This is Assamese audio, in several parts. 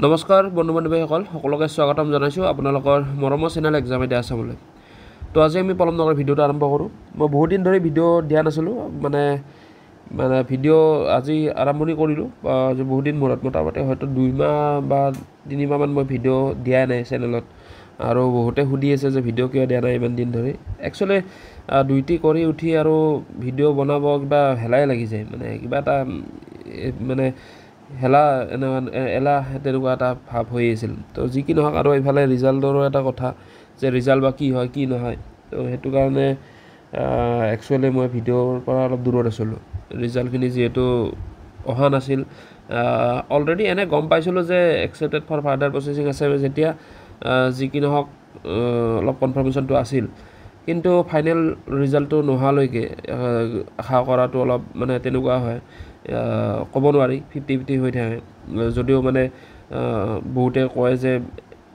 নমস্কাৰ বন্ধু বান্ধৱীসকল সকলোকে স্বাগতম জনাইছোঁ আপোনালোকৰ মৰমৰ চেনেল এক্সাম আইডিয়া আছামলৈ। তো আজি আমি পলম নগৰ ভিডিঅ'টো আৰম্ভ কৰোঁ। মই বহুত দিন ধৰি ভিডিঅ' দিয়া নাছিলোঁ, মানে ভিডিঅ' আজি আৰম্ভণি কৰিলোঁ। বহুত দিন মূৰত মোটামুটি হয়তো 2 মাহ বা 3 মাহমান মই ভিডিঅ' দিয়াই নাই চেনেলত, আৰু বহুতে সুধি আছে যে ভিডিঅ' কিয় দিয়া নাই ইমান দিন ধৰি। একচুৱেলি ডিউটি কৰি উঠি আৰু ভিডিঅ' বনাব কিবা হেলাই লাগি যায়, মানে কিবা এটা মানে এলাহ তেনেকুৱা এটা ভাৱ হৈ আছিল। তো যি কি নহওক, আৰু এইফালে ৰিজাল্টৰো এটা কথা যে ৰিজাল্ট বা কি হয় কি নহয়। তো সেইটো কাৰণে একচুৱেলি মই ভিডিঅ'ৰ পৰা অলপ দূৰত আছিলোঁ। ৰিজাল্টখিনি যিহেতু অহা নাছিল, অলৰেডি এনে গম পাইছিলোঁ যে একচেপ্টেড ফৰ ফাৰ্ডাৰ প্ৰচেছিং আছে যেতিয়া, যি কি নহওক অলপ কনফাৰ্মেশ্যনটো আছিল। কিন্তু ফাইনেল ৰিজাল্টটো নোহোৱালৈকে আশা কৰাটো অলপ মানে তেনেকুৱা হয়, ক'ব নোৱাৰি, 50-50 হৈ থাকে। যদিও মানে বহুতে কয় যে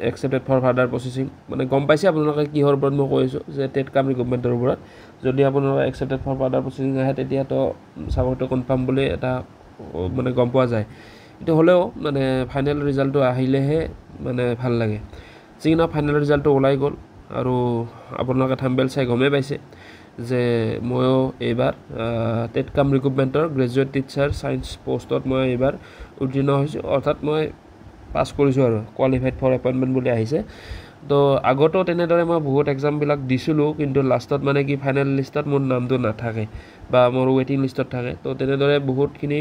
একচেপ্টেড ফৰ ফাৰ্ডাৰ প্ৰচেছিং, মানে গম পাইছে আপোনালোকে কিহৰ ওপৰত মই কৈ আছোঁ, যে টেট কাম ৰিক্ৰুটমেণ্টৰ ওপৰত। যদি আপোনালোকে একচেপ্টেড ফৰ ফাৰ্ডাৰ প্ৰচেছিং আহে তেতিয়াতো চাকৰিটো কনফাৰ্ম বুলি এটা মানে গম পোৱা যায়। কিন্তু হ'লেও মানে ফাইনেল ৰিজাল্টটো আহিলেহে মানে ভাল লাগে। যি নহওক ফাইনেল ৰিজাল্টটো ওলাই গ'ল, আৰু আপোনালোকে থাম্বনেইল চাই গমেই পাইছে যে ময়ো এইবাৰ টেট কাম ৰিক্ৰুটমেণ্টৰ গ্ৰেজুৱেট টিচাৰ ছায়েন্স পষ্টত মই এইবাৰ উত্তীৰ্ণ হৈছোঁ, অৰ্থাৎ মই পাছ কৰিছোঁ আৰু কোৱালিফাইড ফৰ এপইণ্টমেণ্ট বুলি আহিছে। তো আগতো তেনেদৰে মই বহুত এক্সামবিলাক দিছিলোঁ, কিন্তু লাষ্টত মানে কি ফাইনেল লিষ্টত মোৰ নামটো নাথাকে বা মোৰ ৱেইটিং লিষ্টত থাকে। তো তেনেদৰে বহুতখিনি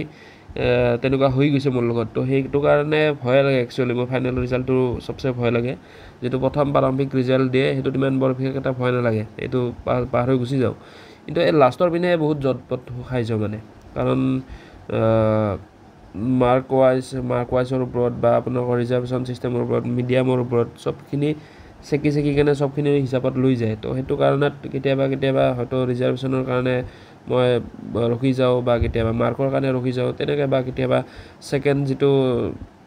তেনেকুৱা হৈ গৈছে মোৰ লগত। তো সেইটো কাৰণে ভয় লাগে একচুৱেলি, মোৰ ফাইনেল ৰিজাল্টটো চবচে ভয় লাগে। যিটো প্ৰথম প্ৰাৰম্ভিক ৰিজাল্ট দিয়ে সেইটোত ইমান বৰ বিশেষ এটা ভয় নালাগে, এইটো পাৰ হৈ গুচি যাওঁ। কিন্তু এই লাষ্টৰ পিনে বহুত জটপট খাই যাওঁ, মানে কাৰণ মাৰ্ক ৱাইজৰ ওপৰত বা আপোনালোকৰ ৰিজাৰ্ভেশ্যন ছিষ্টেমৰ ওপৰত, মিডিয়ামৰ ওপৰত চবখিনি চেকি কেনে চবখিনি হিচাপত লৈ যায়। তো সেইটো কাৰণত কেতিয়াবা হয়তো ৰিজাৰ্ভেশ্যনৰ কাৰণে মই ৰখি যাওঁ, বা কেতিয়াবা মাৰ্কৰ কাৰণে ৰখি যাওঁ তেনেকৈ, বা কেতিয়াবা ছেকেণ্ড যিটো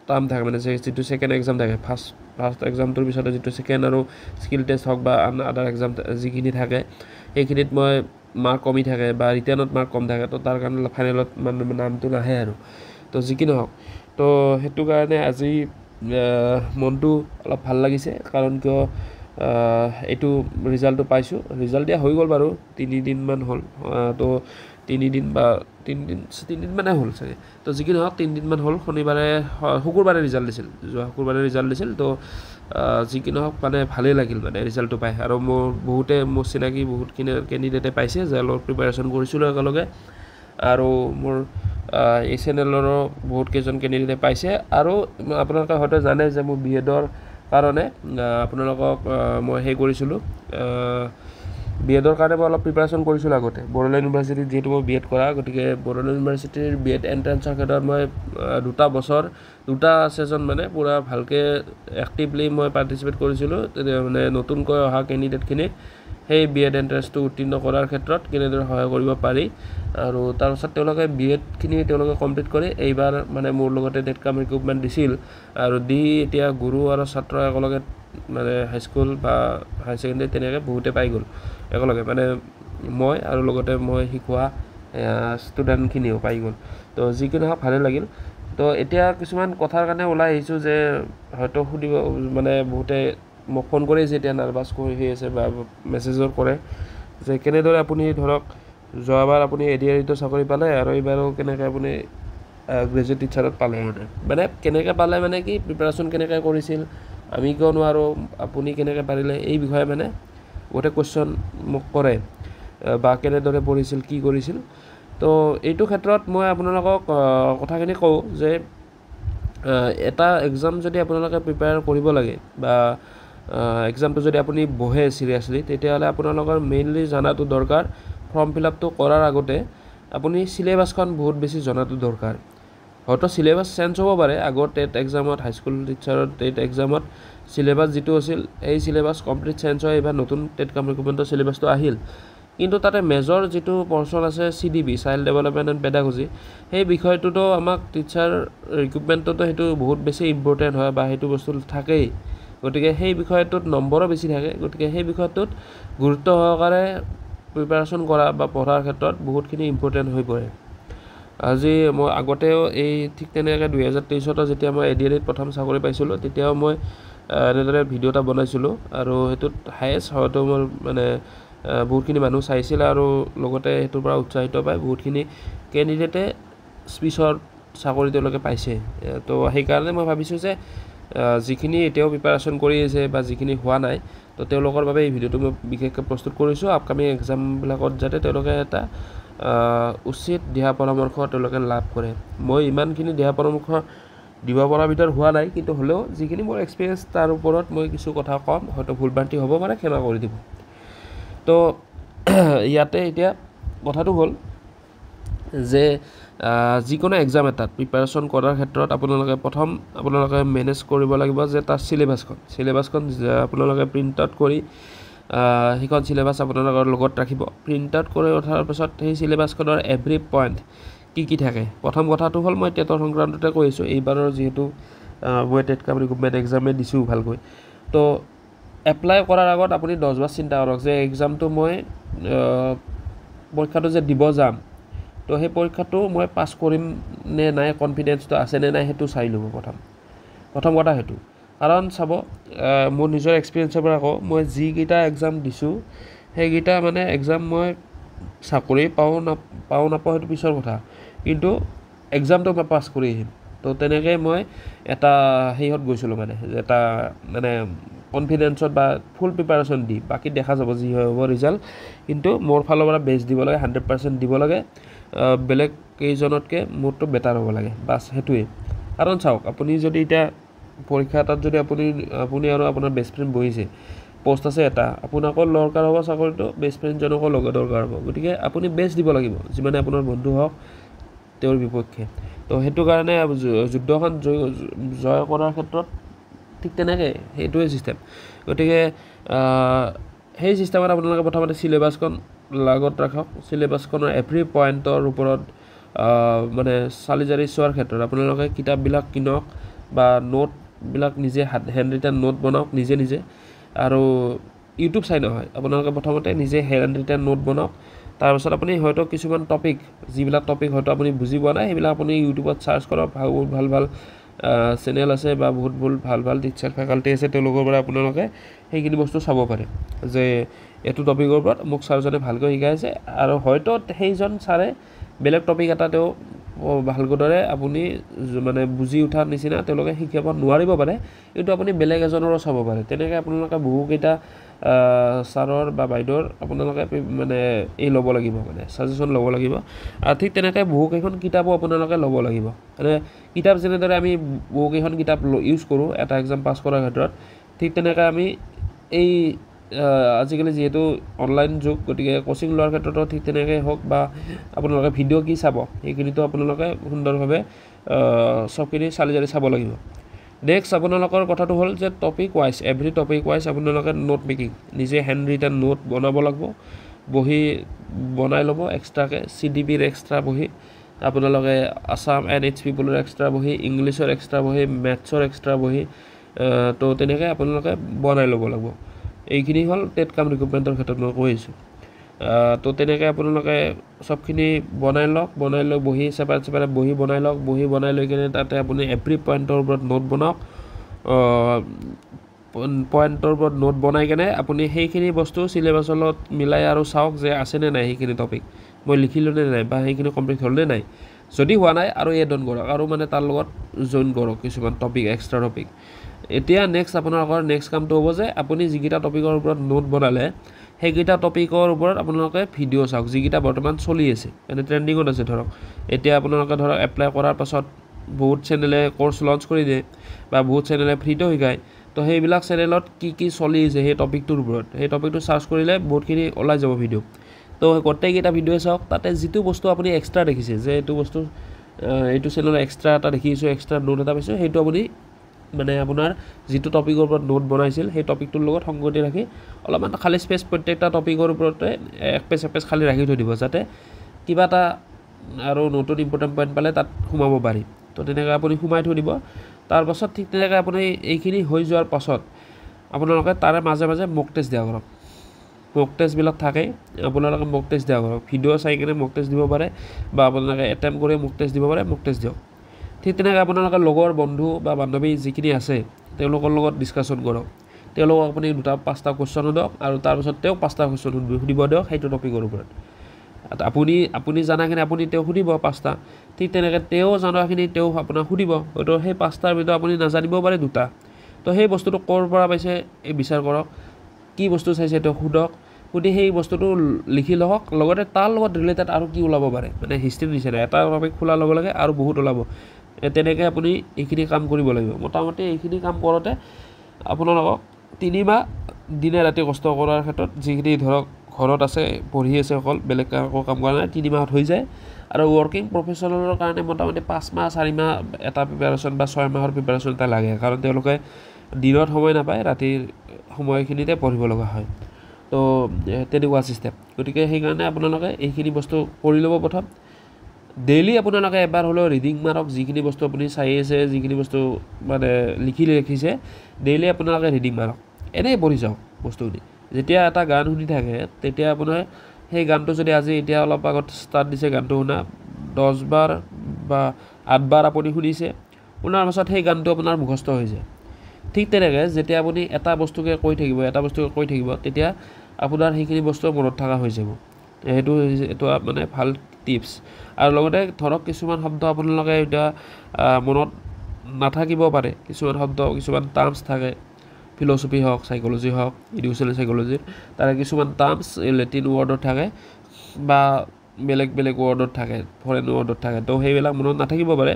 টাৰ্ম থাকে, মানে যিটো ছেকেণ্ড এক্সাম থাকে, ফাৰ্ষ্ট এক্সামটোৰ পিছতে যিটো ছেকেণ্ড আৰু স্কিল টেষ্ট হওক বা আদাৰ এক্সাম যিখিনি থাকে, সেইখিনিত মই মাৰ্ক কমি থাকে বা ৰিটাৰ্ণত মাৰ্ক কম থাকে। তো তাৰ কাৰণে ফাইনেলত নামটো নাহে আৰু। তো যি কি নহওক, তো সেইটো কাৰণে আজি মনটো অলপ ভাল লাগিছে, কাৰণ কিয় এইটো ৰিজাল্টটো পাইছোঁ। ৰিজাল্ট দিয়া হৈ গ'ল বাৰু, 3 দিনমান হ'ল। তো 3 দিন বা 3 দিন মানে হ'ল চাগে। তো যি কি নহওক 3 দিনমান হ'ল। শুকুৰবাৰে ৰিজাল্ট দিছিল, যোৱা শুকুৰবাৰে ৰিজাল্ট দিছিল। তো যি কি নহওক মানে ভালেই লাগিল মানে ৰিজাল্টটো পাই। আৰু মোৰ চিনাকি বহুতখিনি কেণ্ডিডেটে পাইছে, যাৰ লগত প্ৰিপাৰেশ্যন কৰিছিলোঁ একেলগে, আৰু মোৰ এই চেনেলৰো বহুত কেইজন কেণ্ডিডেটে পাইছে। আৰু আপোনালোকে হয়তো জানে যে মোৰ BEdৰ কাৰণে আপোনালোকক মই কৰিছিলোঁ, BEdৰ কাৰণে মই অলপ প্ৰিপাৰেশ্যন কৰিছিলোঁ আগতে। বড়োলেণ্ড ইউনিভাৰ্চিটিত যিহেতু মই BEd কৰা, গতিকে বড়োলেণ্ড ইউনিভাৰ্চিটিৰ BEd এণ্ট্ৰেঞ্চৰ ক্ষেত্ৰত মই 2 বছৰ 2টা ছেশ্যন মানে পূৰা ভালকৈ এক্টিভলি মই পাৰ্টিচিপেট কৰিছিলোঁ, মানে নতুনকৈ অহা কেণ্ডিডেটখিনিক সেই BEd এণ্ট্ৰেঞ্চটো উত্তীৰ্ণ কৰাৰ ক্ষেত্ৰত কেনেদৰে সহায় কৰিব পাৰি। আৰু তাৰপাছত তেওঁলোকে BEdখিনি কমপ্লিট কৰি এইবাৰ মানে মোৰ লগতে টেট কাম ৰিক্ৰুটমেণ্ট দিছিল, আৰু এতিয়া গুৰু আৰু ছাত্ৰ একেলগে মানে হাইস্কুল বা হায়াৰ ছেকেণ্ডেৰী তেনেকৈ বহুতে পাই গ'ল একেলগে, মানে মই আৰু লগতে মই শিকোৱা ষ্টুডেণ্টখিনিও পাই গ'ল। তো যি কি নহওক ভালেই লাগিল। তো এতিয়া কিছুমান কথাৰ কাৰণে ওলাই আহিছোঁ, যে হয়তো সুধিব মানে বহুতে মোক ফোন কৰি আছে, এতিয়া নাৰ্ভাছ হৈ আছে বা মেছেজৰ কৰে যে কেনেদৰে আপুনি ধৰক যোৱাবাৰ আপুনি ADREতো চাকৰি পালে, আৰু এইবাৰো কেনেকৈ আপুনি গ্ৰেজুৱেট টিচাৰত পালে, মানে কেনেকৈ পালে, মানে কি প্ৰিপাৰেশ্যন কেনেকৈ কৰিছিল, আমি কিয় নোৱাৰোঁ, আপুনি কেনেকৈ পাৰিলে, এই বিষয়ে মানে গোটেই কুৱেশ্যন মোক কৰে, বা কেনেদৰে পঢ়িছিল, কি কৰিছিল। তো এইটো ক্ষেত্ৰত মই আপোনালোকক কথাখিনি কওঁ যে এটা এক্সাম যদি আপোনালোকে প্ৰিপেয়াৰ কৰিব লাগে, বা এক্সামটো যদি আপুনি বহে চিৰিয়াছলি, তেতিয়াহ'লে আপোনালোকৰ মেইনলি জনাটো দৰকাৰ, ফৰ্ম ফিল আপটো কৰাৰ আগতে আপুনি চিলেবাছখন বহুত বেছি জনাটো দৰকাৰ। হয়তো চিলেবাছ চেঞ্জ হ'ব পাৰে, আগৰ টেট এক্সামত, হাইস্কুল টিচাৰৰ টেট এক্সামত চিলেবাছ যিটো আছিল এই চিলেবাছ কমপ্লিট চেঞ্জ হয়, এইবাৰ নতুন টেট কাম ৰিক্ৰুটমেণ্টৰ চিলেবাছটো আহিল। কিন্তু তাতে মেজৰ যিটো পৰ্চন আছে CDP, child development and pedagogy, সেই বিষয়টোতো আমাক টিচাৰ ৰিক্ৰুটমেণ্টতো সেইটো বহুত বেছি ইম্পৰ্টেণ্ট হয়, বা সেইটো বস্তু থাকেই। গতিকে সেই বিষয়টোত নম্বৰো বেছি থাকে, গতিকে সেই বিষয়টোত গুৰুত্ব সহকাৰে প্ৰিপাৰেশ্যন কৰা বা পঢ়াৰ ক্ষেত্ৰত বহুতখিনি ইম্পৰ্টেণ্ট হৈ পৰে। আজি মই আগতেও এই ঠিক তেনেকৈ 2023 যেতিয়া মই ADNIত প্ৰথম চাকৰি পাইছিলোঁ তেতিয়াও মই এনেদৰে ভিডিঅ' এটা বনাইছিলোঁ আৰু সেইটোত হায়েষ্ট হয়তো মোৰ মানে বহুতখিনি মানুহ চাইছিল আৰু লগতে সেইটোৰ পৰা উৎসাহিত পাই বহুতখিনি কেণ্ডিডেটে স্পিচৰ চাকৰি তেওঁলোকে পাইছে। তো সেইকাৰণে মই ভাবিছোঁ যে যিখিনি এতিয়াও প্ৰিপাৰেশ্যন কৰি আছে বা যিখিনি হোৱা নাই তো তেওঁলোকৰ বাবে এই ভিডিঅ'টো মই বিশেষকৈ প্ৰস্তুত কৰিছোঁ আপকামিং এক্সামবিলাকত যাতে তেওঁলোকে এটা উচিত দিহা পৰামৰ্শ তেওঁলোকে লাভ কৰে। মই ইমানখিনি দিহা পৰামৰ্শ দিব পৰা ভিতৰত হোৱা নাই, কিন্তু হ'লেও যিখিনি মোৰ এক্সপিৰিয়েঞ্চ তাৰ ওপৰত মই কিছু কথা ক'ম, হয়তো ভুল ভ্ৰান্তি হ'ব পাৰে, ক্ষমা কৰি দিব। তো ইয়াতে এতিয়া কথাটো হ'ল যে যিকোনো এক্সাম এটাত প্ৰিপাৰেশ্যন কৰাৰ ক্ষেত্ৰত আপোনালোকে মেনেজ কৰিব লাগিব যে তাৰ চিলেবাছখন আপোনালোকে প্ৰিণ্ট আউট কৰি সেইখন চিলেবাছ আপোনালোকৰ লগত ৰাখিব। প্ৰিণ্ট আউট কৰি উঠাৰ পিছত সেই চিলেবাছখনৰ এভৰি পইণ্ট কি থাকে। প্ৰথম কথাটো হ'ল মই টেটৰ সংক্ৰান্ততে কৈ আছোঁ। এইবাৰৰ যিহেতু মই টেট কাম ৰিক্ৰুটমেণ্ট এক্সামে দিছোঁ ভালকৈ, তো এপ্লাই কৰাৰ আগত আপুনি 10 বাৰ চিন্তা কৰক যে এক্সামটো মই পৰীক্ষাটো যে দিব যাম, তো সেই পৰীক্ষাটো মই পাছ কৰিম নে নাই, কনফিডেঞ্চটো আছে নে নাই সেইটো চাই ল'ব প্ৰথম কথা সেইটো। কাৰণ চাব মোৰ নিজৰ এক্সপিৰিয়েঞ্চৰ পৰা কওঁ, মই যিকেইটা এক্সাম দিছোঁ সেইকেইটা মানে এক্সাম মই চাকৰি পাওঁ নাপাওঁ সেইটো পিছৰ কথা, কিন্তু এক্সামটো মই পাছ কৰি আহিম। তো তেনেকৈ মই এটা হেৰিত গৈছিলোঁ মানে এটা কনফিডেঞ্চত বা ফুল প্ৰিপাৰেশ্যন দি, বাকী দেখা যাব যি হয় হ'ব ৰিজাল্ট, কিন্তু মোৰ ফালৰ পৰা বেষ্ট দিব লাগে, 100% দিব লাগে, বেলেগ কেইজনতকৈ মোৰটো বেটাৰ হ'ব লাগে, বাছ সেইটোৱেই। কাৰণ চাওক, আপুনি যদি এতিয়া পৰীক্ষা এটাত যদি আপুনি আৰু আপোনাৰ বেষ্ট ফ্ৰেণ্ড বহিছে, পোষ্ট আছে এটা, আপোনাকো দৰকাৰ হ'ব চাকৰিটো, বেষ্ট ফ্ৰেণ্ডজনকো লগত দৰকাৰ হ'ব, গতিকে আপুনি বেষ্ট দিব লাগিব যিমানে আপোনাৰ বন্ধু হওক তেওঁৰ বিপক্ষে। তো সেইটো কাৰণে যুদ্ধখন জয় কৰাৰ ক্ষেত্ৰত ঠিক তেনেকৈ সেইটোৱে ছিষ্টেম। গতিকে সেই ছিষ্টেমত আপোনালোকে প্ৰথমতে চিলেবাছখন লগত ৰাখক। চিলেবাছখনৰ এভৰি পইণ্টৰ ওপৰত মানে চালি জাৰি চোৱাৰ ক্ষেত্ৰত আপোনালোকে কিতাপবিলাক কিনক বা নোটবিলাক নিজে হেণ্ড ৰিটেন নোট বনাওক নিজে, আৰু ইউটিউব চাই নহয়, আপোনালোকে প্ৰথমতে নিজে হেণ্ড ৰিটেন নোট বনাওক। তাৰপিছত আপুনি হয়তো কিছুমান টপিক, যিবিলাক টপিক হয়তো আপুনি বুজি পোৱা নাই, সেইবিলাক আপুনি ইউটিউবত চাৰ্চ কৰক। ভাল চেনেল আছে বা বহুত ভাল টিচাৰ ফেকাল্টি আছে, তেওঁলোকৰ পৰা আপোনালোকে সেইখিনি বস্তু চাব পাৰে যে এইটো টপিকৰ ওপৰত মোক ছাৰজনে ভালকৈ শিকাইছে, আৰু হয়তো সেইজন ছাৰে বেলেগ টপিক এটা তেওঁ ভালদৰে আপুনি মানে বুজি উঠাৰ নিচিনা তেওঁলোকে শিকাব নোৱাৰিব পাৰে, কিন্তু আপুনি বেলেগ এজনৰো চাব পাৰে। তেনেকৈ আপোনালোকে বহুকেইটা ছাৰৰ বা বাইদেউৰ আপোনালোকে মানে ল'ব লাগিব, মানে ছাজেশ্যন ল'ব লাগিব। আৰু ঠিক তেনেকৈ বহুকেইখন কিতাপো আপোনালোকে ল'ব লাগিব। মানে কিতাপ যেনেদৰে আমি বহুকেইখন কিতাপ ইউজ কৰোঁ এটা এক্সাম পাছ কৰাৰ ক্ষেত্ৰত, ঠিক তেনেকৈ আমি এই আজিকালি যিহেতু অনলাইন যুগ, গতিকে কোচিং লোৱাৰ ক্ষেত্ৰতো ঠিক তেনেকৈ হওক, বা আপোনালোকে ভিডিঅ' কি চাব সেইখিনিতো আপোনালোকে সুন্দৰভাৱে চবখিনি চালি জাৰি চাব লাগিব। নেক্সট আপোনালোকৰ কথাটো হ'ল যে topic wise, every topic wise আপোনালোকে নোট মেকিং, নিজে হেণ্ড ৰিটেন নোট বনাব লাগিব। বহি বনাই ল'ব এক্সট্ৰাকৈ, CDPৰ এক্সট্ৰা বহি, আপোনালোকে আছাম NHP বোলৰ এক্সট্ৰা বহি, ইংলিছৰ এক্সট্ৰা বহি, মেথছৰ এক্সট্ৰা বহি, তো তেনেকৈ আপোনালোকে বনাই ল'ব লাগিব। এইখিনি হ'ল টেট কাম ৰিক্ৰুটমেণ্টৰ ক্ষেত্ৰত মই কৈ আছোঁ। তো তেনেকৈ আপোনালোকে চবখিনি বনাই লৈ বহি ছেপাৰেট বহি বনাই লওক। বহি বনাই লৈ কিনে তাতে আপুনি এভৰি পইণ্টৰ ওপৰত নোট বনাওক। পইণ্টৰ ওপৰত নোট বনাই কেনে আপুনি সেইখিনি বস্তু চিলেবাছৰ লগত মিলাই আৰু চাওক যে আছেনে নাই সেইখিনি টপিক, মই লিখিলোঁ নে নাই, বা সেইখিনি কমপ্লিট হ'লনে নাই। যদি হোৱা নাই আৰু এড অন কৰক, আৰু মানে তাৰ লগত জইন কৰক কিছুমান টপিক, এক্সট্ৰা টপিক। এতিয়া আপোনালোকৰ নেক্সট কামটো হ'ব যে আপুনি যিকেইটা টপিকৰ ওপৰত নোট বনালে সেইকেইটা টপিকৰ ওপৰত আপোনালোকে ভিডিঅ' চাওক, যিকেইটা বৰ্তমান চলি আছে, মানে ট্ৰেণ্ডিঙত আছে। ধৰক এতিয়া আপোনালোকে এপ্লাই কৰাৰ পাছত বহুত চেনেলে কোৰ্চ লঞ্চ কৰি দিয়ে, বা বহুত চেনেলে ফ্ৰীতেও শিকায়। তো সেইবিলাক চেনেলত কি চলি আছে সেই টপিকটোৰ ওপৰত, সেই টপিকটো চাৰ্চ কৰিলে বহুতখিনি ওলাই যাব ভিডিঅ'। তো গোটেইকেইটা ভিডিঅ' চাওক, তাতে যিটো বস্তু আপুনি এক্সট্ৰা দেখিছে যে এইটো বস্তু এইটো চেনেলত এক্সট্ৰা এটা দেখিছোঁ, এক্সট্ৰা নোট এটা পাইছোঁ, সেইটো আপুনি মানে আপোনাৰ যিটো টপিকৰ ওপৰত নোট বনাইছিল সেই টপিকটোৰ লগত সংগতি ৰাখি অলপমান খালী স্পেচ প্ৰত্যেকটা টপিকৰ ওপৰতে এক পেজ খালী ৰাখি থৈ দিব, যাতে কিবা এটা আৰু নতুন ইম্পৰ্টেণ্ট পইণ্ট পালে তাত সোমাব পাৰি। তো তেনেকৈ আপুনি সোমাই থৈ দিব। তাৰপাছত ঠিক তেনেকৈ আপুনি এইখিনি হৈ যোৱাৰ পাছত আপোনালোকে তাৰে মাজে মাজে মক টেষ্ট দিয়া কৰক। মক টেষ্টবিলাক থাকে আপোনালোকে মক টেষ্ট দিয়া কৰক ভিডিঅ' চাই কিনে মক টেষ্ট দিব পাৰে বা আপোনালোকে এটেম্প কৰি মক টেষ্ট দিব পাৰে মক টেষ্ট দিয়ক ঠিক তেনেকৈ আপোনালোকে লগৰ বন্ধু বা বান্ধৱী যিখিনি আছে তেওঁলোকৰ লগত ডিছকাশ্যন কৰক তেওঁলোকক আপুনি 2-5টা কুৱেশ্যন দিয়ক আৰু তাৰপিছত তেওঁক 5টা কুৱেশ্যন সুধিব দিয়ক সেইটো টপিকৰ ওপৰত আপুনি জানাখিনি আপুনি তেওঁ সুধিব 5টা ঠিক তেনেকৈ তেওঁ জনাখিনি তেওঁ আপোনাক সুধিব হয়তো সেই 5টাৰ ভিতৰত আপুনি নাজানিব পাৰে 2টা তো সেই বস্তুটো ক'ৰ পৰা পাইছে এই বিচাৰ কৰক কি বস্তু চাইছে তেওঁ সুধক সুধি সেই বস্তুটো লিখি লওক লগতে তাৰ লগত ৰিলেটেড আৰু কি ওলাব পাৰে মানে হিষ্ট্ৰী নিচিনা এটা টপিক খোলাৰ লগে লগে আৰু বহুত ওলাব তেনেকৈ আপুনি এইখিনি কাম কৰিব লাগিব মোটামুটি এইখিনি কাম কৰোঁতে আপোনালোকক 3 মাহ দিনে ৰাতি কষ্ট কৰাৰ ক্ষেত্ৰত যিখিনি ধৰক ঘৰত আছে পঢ়ি আছে অকল বেলেগ একো কাম কৰা নাই 3 মাহত হৈ যায় আৰু ৱৰ্কিং প্ৰফেশ্যনেলৰ কাৰণে মোটামুটি 5 মাহ 4 মাহ এটা প্ৰিপাৰেশ্যন বা 6 মাহৰ প্ৰিপাৰেশ্যন এটা লাগে কাৰণ তেওঁলোকে দিনত সময় নাপায় ৰাতিৰ সময়খিনিতে পঢ়িব লগা হয় তো তেনেকুৱা চিষ্টেম গতিকে সেইকাৰণে আপোনালোকে এইখিনি বস্তু কৰি ল'ব প্ৰথম ডেইলি আপোনালোকে এবাৰ হ'লেও ৰিডিং মাৰক যিখিনি বস্তু আপুনি চাই আছে যিখিনি বস্তু মানে লিখিছে ডেইলি আপোনালোকে ৰিডিং মাৰক এনেই পঢ়ি যাওক বস্তুখিনি যেতিয়া এটা গান শুনি থাকে তেতিয়া আপোনাৰ সেই গানটো যদি আজি এতিয়া অলপ আগত ষ্টাৰ্ট দিছে গানটো শুনা 10 বাৰ বা 8 বাৰ আপুনি শুনিছে শুনাৰ পাছত সেই গানটো আপোনাৰ মুখস্থ হৈ যায় ঠিক তেনেকৈ যেতিয়া আপুনি এটা বস্তুকে কৈ থাকিব তেতিয়া আপোনাৰ সেইখিনি বস্তু মনত থকা হৈ যাব সেইটো মানে ভাল টিপছ আৰু লগতে ধৰক কিছুমান শব্দ আপোনালোকে এতিয়া মনত নাথাকিব পাৰে কিছুমান শব্দ কিছুমান টাৰ্মছ থাকে ফিলচফি হওক সাইকোলজি হওক এডুকেশ্যনেল সাইকোলজিৰ তাৰে কিছুমান টাৰ্মছ লেটিন ৱৰ্ডত থাকে বা বেলেগ ৱৰ্ডত থাকে ফৰেন ৱৰ্ডত থাকে তো সেইবিলাক মনত নাথাকিব পাৰে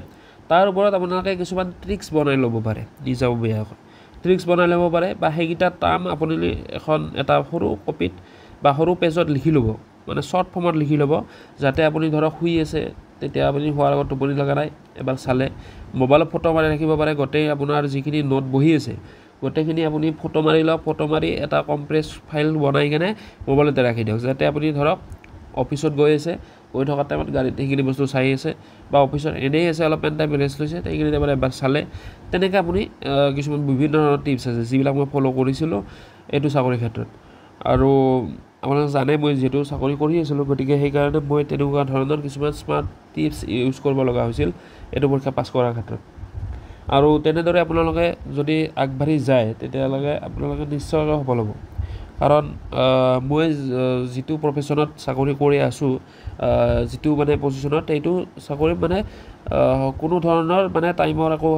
তাৰ ওপৰত আপোনালোকে কিছুমান ট্ৰিক্স বনাই ল'ব পাৰে নিজাববীয়াকৈ ট্ৰিক্স বনাই ল'ব পাৰে বা সেইকেইটা টাৰ্ম আপুনি এটা সৰু কপিত বা সৰু পেজত লিখি ল'ব মানে শ্বৰ্ট ফৰ্মত লিখি ল'ব যাতে আপুনি ধৰক শুই আছে তেতিয়া আপুনি শুৱাৰ আগত টোপনি লগা নাই এবাৰ চালে মোবাইলত ফটো মাৰি ৰাখিব পাৰে গোটেই আপোনাৰ যিখিনি নোট বহি আছে গোটেইখিনি আপুনি ফটো মাৰি লওক ফটো মাৰি এটা কম্প্ৰেছ ফাইল বনাই কিনে মোবাইলতে ৰাখি দিয়ক যাতে আপুনি ধৰক অফিচত গৈ থকা টাইমত গাড়ীত সেইখিনি বস্তু চাই আছে বা অফিচত এনেই আছে অলপ টাইম ৰেষ্ট লৈছে সেইখিনি টাইমত এবাৰ চালে তেনেকৈ আপুনি কিছুমান বিভিন্ন ধৰণৰ টিপছ আছে যিবিলাক মই ফ'ল' কৰিছিলোঁ এইটো চাকৰিৰ ক্ষেত্ৰত আৰু আপোনালোকে জানে মই যিহেতু চাকৰি কৰি আছিলোঁ গতিকে সেইকাৰণে মই তেনেকুৱা ধৰণৰ কিছুমান স্মাৰ্ট টিপছ ইউজ কৰিব লগা হৈছিল এইটো পৰীক্ষা পাছ কৰাৰ ক্ষেত্ৰত আৰু তেনেদৰে আপোনালোকে যদি আগবাঢ়ি যায় তেতিয়ালৈকে আপোনালোকে নিশ্চয়কৈ সফল হ'ব কাৰণ মই যিটো প্ৰফেশ্যনত চাকৰি কৰি আছোঁ যিটো মানে পজিশ্যনত এইটো চাকৰি মানে কোনো ধৰণৰ মানে টাইমৰ একো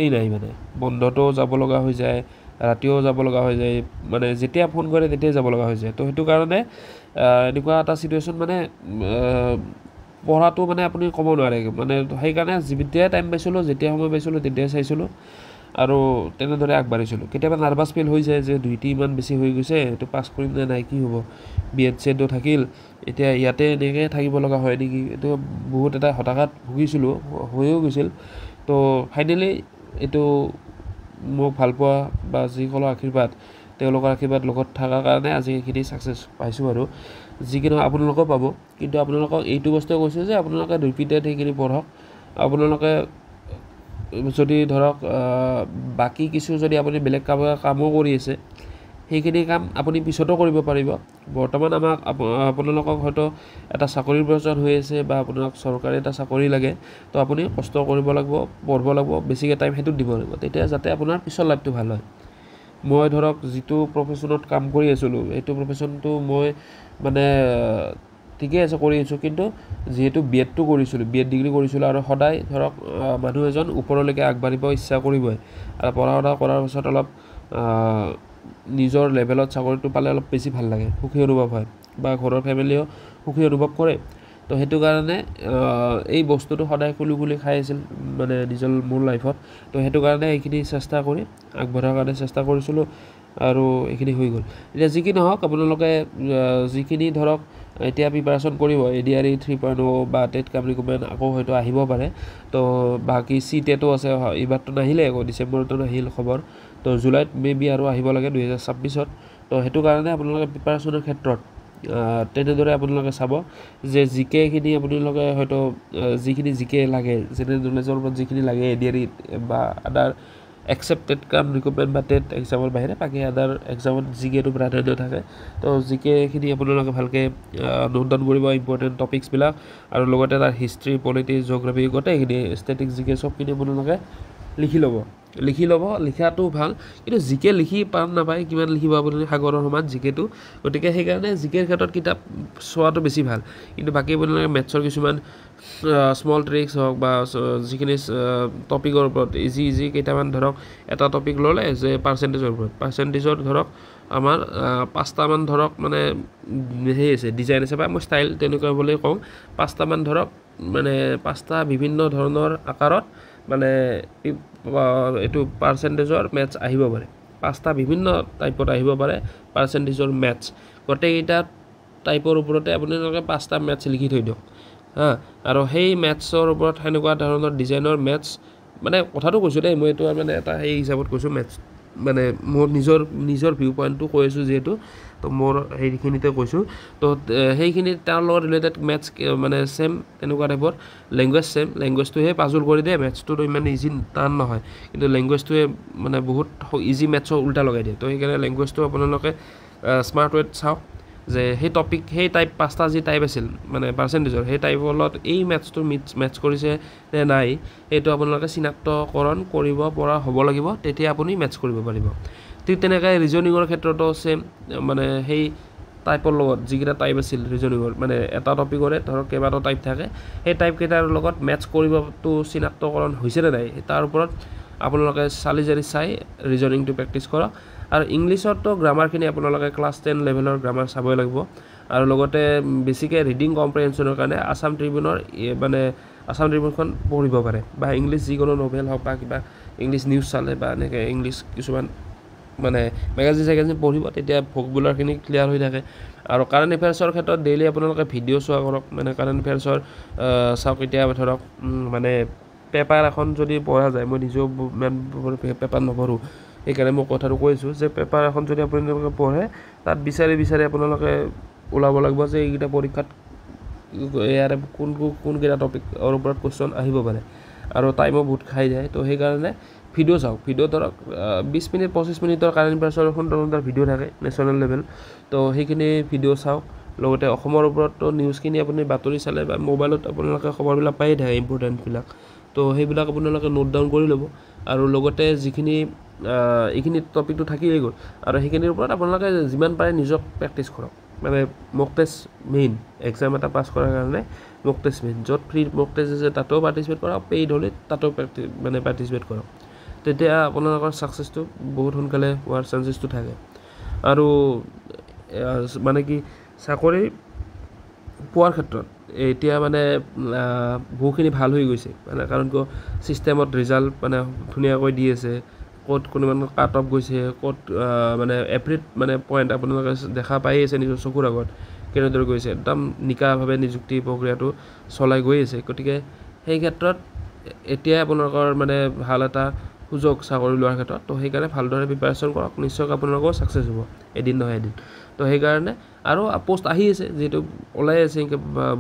এই নাই মানে বন্ধতো যাব লগা হৈ যায় ৰাতিও যাব লগা হৈ যায় মানে যেতিয়া ফোন কৰে তেতিয়াই যাব লগা হৈ যায় তো সেইটো কাৰণে এনেকুৱা এটা চিটুৱেশ্যন মানে পঢ়াটো মানে আপুনি ক'ব নোৱাৰে মানে সেইকাৰণে যেতিয়াই টাইম পাইছিলোঁ যেতিয়া সময় পাইছিলোঁ তেতিয়াই চাইছিলোঁ আৰু তেনেদৰে আগবাঢ়িছিলোঁ কেতিয়াবা নাৰ্ভাছ ফিল হৈ যায় যে 2টি ইমান বেছি হৈ গৈছে এইটো পাছ কৰিম নে নাই কি হ'ব BEd থাকিল এতিয়া ইয়াতে এনেকৈ থাকিব লগা হয় নেকি এইটো বহুত এটা হতাশাত ভুগিছিলোঁ হৈও গৈছিল তো ফাইনেলি এইটো মোক ভাল পোৱা বা যিসকলৰ আশীৰ্বাদ তেওঁলোকৰ আশীৰ্বাদ লগত থকাৰ কাৰণে আজি এইখিনি ছাকচেছ পাইছোঁ আৰু যিখিনি আপোনালোকেও পাব কিন্তু আপোনালোকক এইটো বস্তুৱে কৈছোঁ যে আপোনালোকে ৰিপিটেড সেইখিনি পঢ়ক আপোনালোকে যদি ধৰক বাকী কিছু যদি আপুনি বেলেগ কামো কৰি আছে সেইখিনি কাম আপুনি পিছতো কৰিব পাৰিব বৰ্তমান আপোনালোকক হয়তো এটা চাকৰিৰ প্ৰয়োজন হৈ আছে বা আপোনাক চৰকাৰী এটা চাকৰি লাগে তো আপুনি কষ্ট কৰিব লাগিব পঢ়িব লাগিব বেছিকৈ টাইম সেইটোত দিব লাগিব তেতিয়া যাতে আপোনাৰ পিছৰ লাইফটো ভাল হয় মই ধৰক যিটো প্ৰফেশ্যনত কাম কৰি আছিলোঁ এইটো প্ৰফেশ্যনটো মই মানে ঠিকে আছে কৰি আছোঁ কিন্তু যিহেতু BEdটো কৰিছিলোঁ BEd ডিগ্ৰী কৰিছিলোঁ আৰু সদায় ধৰক মানুহ এজন ওপৰলৈকে আগবাঢ়িব ইচ্ছা কৰিবই আৰু পঢ়া শুনা কৰাৰ পাছত অলপ নিজৰ লেভেলত চাকৰিটো পালে অলপ বেছি ভাল লাগে সুখী অনুভৱ হয় বা ঘৰৰ ফেমিলিয়েও সুখী অনুভৱ কৰে তো সেইটো কাৰণে এই বস্তুটো সদায় খুলি খাই আছিল মানে মোৰ লাইফত তো সেইটো কাৰণে এইখিনি চেষ্টা কৰি আগবঢ়াৰ কাৰণে চেষ্টা কৰিছিলোঁ আৰু এইখিনি হৈ গ'ল এতিয়া যি কি নহওক আপোনালোকে যিখিনি ধৰক এতিয়া প্ৰিপাৰেশ্যন কৰিব ADRE 3.0 বা টেট কাম ৰিক্ৰুটমেণ্ট আকৌ হয়তো আহিব পাৰে তো বাকী CTETও আছে এইবাৰতো নাহিলে আকৌ ডিচেম্বৰতো নাহিল খবৰ তো জুলাইত মেবি আৰু আহিব লাগে 2026ত তো সেইটো কাৰণে আপোনালোকে প্ৰিপাৰেশ্যনৰ ক্ষেত্ৰত তেনেদৰে আপোনালোকে চাব যে জিকেখিনি আপোনালোকে হয়তো যিখিনি জিকে লাগে জেনেৰেল নলেজৰ ওপৰত যিখিনি লাগে ADRE বা আদাৰ একচেপ্টেড কাম ৰিকমেণ্ড বা টেট এক্সামৰ বাহিৰে বাকী আদাৰ এক্সামত জিকেটো প্ৰাধান্য থাকে তো জিকেখিনি আপোনালোকে ভালকৈ নোট ডাউন কৰিব ইম্পৰ্টেণ্ট টপিকছবিলাক আৰু লগতে তাৰ হিষ্ট্ৰী পলিটি জিঅ'গ্ৰাফি গোটেইখিনি ষ্টেটিক জিকে চবখিনি আপোনালোকে লিখি ল'ব লিখাটো ভাল কিন্তু জিকে লিখি পাম নাপায় কিমান লিখিব আপুনি সাগৰৰ সমান জিকেটো গতিকে সেইকাৰণে জিকেৰ ক্ষেত্ৰত কিতাপ চোৱাটো বেছি ভাল কিন্তু বাকী আপোনালোকে মেথছৰ কিছুমান স্মল ট্ৰিক্স হওক বা যিখিনি টপিকৰ ওপৰত ইজি কেইটামান ধৰক এটা টপিক ল'লে যে পাৰ্চেণ্টেজৰ ধৰক আমাৰ 5টামান ধৰক মানে সেই আছে ডিজাইন আছে বা মই ষ্টাইল তেনেকুৱা বুলি কওঁ 5টামান ধৰক মানে 5টা বিভিন্ন ধৰণৰ আকাৰত মানে এইটো পাৰ্চেণ্টেজৰ মেথছ আহিব পাৰে 5টা বিভিন্ন টাইপত আহিব পাৰে পাৰ্চেণ্টেজৰ মেথছ গোটেইকেইটা টাইপৰ ওপৰতে আপোনালোকে 5টা মেথছ লিখি থৈ দিয়ক আৰু সেই মেথছৰ ওপৰত সেনেকুৱা ধৰণৰ ডিজাইনৰ মেথছ মানে কথাটো কৈছোঁ দেই মই এইটো মানে এটা সেই হিচাপত কৈছোঁ মেথছ মানে মোৰ নিজৰ ভিউ পইণ্টটো কৈ আছোঁ যিহেতু তো মোৰ সেইখিনিতে কৈছোঁ তো সেইখিনি তাৰ লগত ৰিলেটেড মেথছ মানে ছেম তেনেকুৱা টাইপৰ লেংগুৱেজটোহে পাজল কৰি দিয়ে মেথছটোতো ইমান ইজি টান নহয় কিন্তু লেংগুৱেজটোৱে মানে বহুত ইজি মেথছৰ উল্টা লগাই দিয়ে তো সেইকাৰণে লেংগুৱেজটো আপোনালোকে স্মাৰ্ট ৱেত চাওক যে সেই টাইপ 5টা যি টাইপ আছিল মানে পাৰ্চেণ্টেজৰ সেই টাইপৰ লগত এই মেথছটো মেথছ কৰিছে নে নাই সেইটো আপোনালোকে চিনাক্তকৰণ কৰিব পৰা হ'ব লাগিব তেতিয়া আপুনি মেথছ কৰিব পাৰিব ঠিক তেনেকৈ ৰিজনিঙৰ ক্ষেত্ৰতো ছেম মানে সেই টাইপৰ লগত যিকেইটা টাইপ আছিল ৰিজনিঙৰ মানে এটা টপিকৰে ধৰক কেইবাটাও টাইপ থাকে সেই টাইপকেইটাৰ লগত মেথছ কৰিবটো চিনাক্তকৰণ হৈছে নে নাই তাৰ ওপৰত আপোনালোকে চালি জাৰি চাই ৰিজনিংটো প্ৰেক্টিছ কৰক আৰু ইংলিছতো গ্ৰামাৰখিনি আপোনালোকে ক্লাছ 10 লেভেলৰ গ্ৰামাৰ চাবই লাগিব আৰু লগতে বেছিকৈ ৰিডিং কম্প্ৰিহেনশ্যনৰ কাৰণে আছাম ট্ৰিবিউনখন পঢ়িব পাৰে বা ইংলিছ যিকোনো নভেল হওক বা কিবা ইংলিছ নিউজ চালে বা এনেকৈ ইংলিছ কিছুমান মানে মেগাজিন পঢ়িব তেতিয়া ভোকেবুলাৰখিনি ক্লিয়াৰ হৈ থাকে আৰু কাৰেণ্ট এফেয়াৰ্ছৰ ক্ষেত্ৰত ডেইলি আপোনালোকে ভিডিঅ' চোৱা কৰক মানে কাৰেণ্ট এফেয়াৰ্ছৰ চাওক এতিয়া ধৰক মানে পেপাৰ এখন যদি পঢ়া যায় মই নিজেও ইমান পেপাৰ নপঢ়োঁ সেইকাৰণে মই কথাটো কৈছোঁ যে পেপাৰ এখন যদি আপোনালোকে পঢ়ে তাত বিচাৰি আপোনালোকে ওলাব লাগিব যে এইকেইটা পৰীক্ষাত ইয়াৰে কোনকেইটা টপিকৰ ওপৰত কুৱেশ্যন আহিব পাৰে আৰু টাইমো বহুত খাই যায় তো সেইকাৰণে ভিডিঅ' চাওক ভিডিঅ' ধৰক 20 মিনিট 25 মিনিটৰ কাৰেণ্ট এফেয়াৰ্ছৰ সুন্দৰ ভিডিঅ' থাকে নেশ্যনেল লেভেল তো সেইখিনি ভিডিঅ' চাওক লগতে অসমৰ ওপৰতো নিউজখিনি আপুনি বাতৰি চালে বা মোবাইলত আপোনালোকে খবৰবিলাক পায়ে থাকে ইম্পৰ্টেণ্টবিলাক তো সেইবিলাক আপোনালোকে নোট ডাউন কৰি ল'ব আৰু লগতে যিখিনি এইখিনি টপিকটো থাকিয়েই গ'ল আৰু সেইখিনিৰ ওপৰত আপোনালোকে যিমান পাৰে নিজক প্ৰেক্টিছ কৰক মানে মক টেষ্ট মেইন এক্সাম এটা পাছ কৰাৰ কাৰণে মক টেষ্ট মেইন য'ত ফ্ৰী মক টেষ্ট আছে তাতেও পাৰ্টিচিপেট কৰক পেইড হ'লে তাতেও পাৰ্টিচিপেট কৰক তেতিয়া আপোনালোকৰ ছাকচেছটো বহুত সোনকালে হোৱাৰ চান্সেছটো থাকে আৰু মানে কি চাকৰি পোৱাৰ ক্ষেত্ৰত এতিয়া মানে বহুখিনি ভাল হৈ গৈছে মানে কাৰণ কিয় ছিষ্টেমত ৰিজাল্ট মানে ধুনীয়াকৈ দি আছে ক'ত কোনোমান কাট অফ গৈছে ক'ত মানে এভৰিড মানে পইণ্ট আপোনালোকে দেখা পাই আছে নিজৰ চকুৰ আগত কেনেদৰে গৈছে একদম নিকাভাৱে নিযুক্তি প্ৰক্ৰিয়াটো চলাই গৈ আছে গতিকে সেই ক্ষেত্ৰত এতিয়া আপোনালোকৰ মানে ভাল এটা সুযোগ চাকৰি লোৱাৰ ক্ষেত্ৰত তো সেইকাৰণে ভালদৰে প্ৰিপাৰেশ্যন কৰক নিশ্চয় আপোনালোকৰ ছাকচেছ হ'ব এদিন নহয় এদিন তো সেইকাৰণে আৰু পষ্ট আহি আছে যিহেতু ওলাই আছে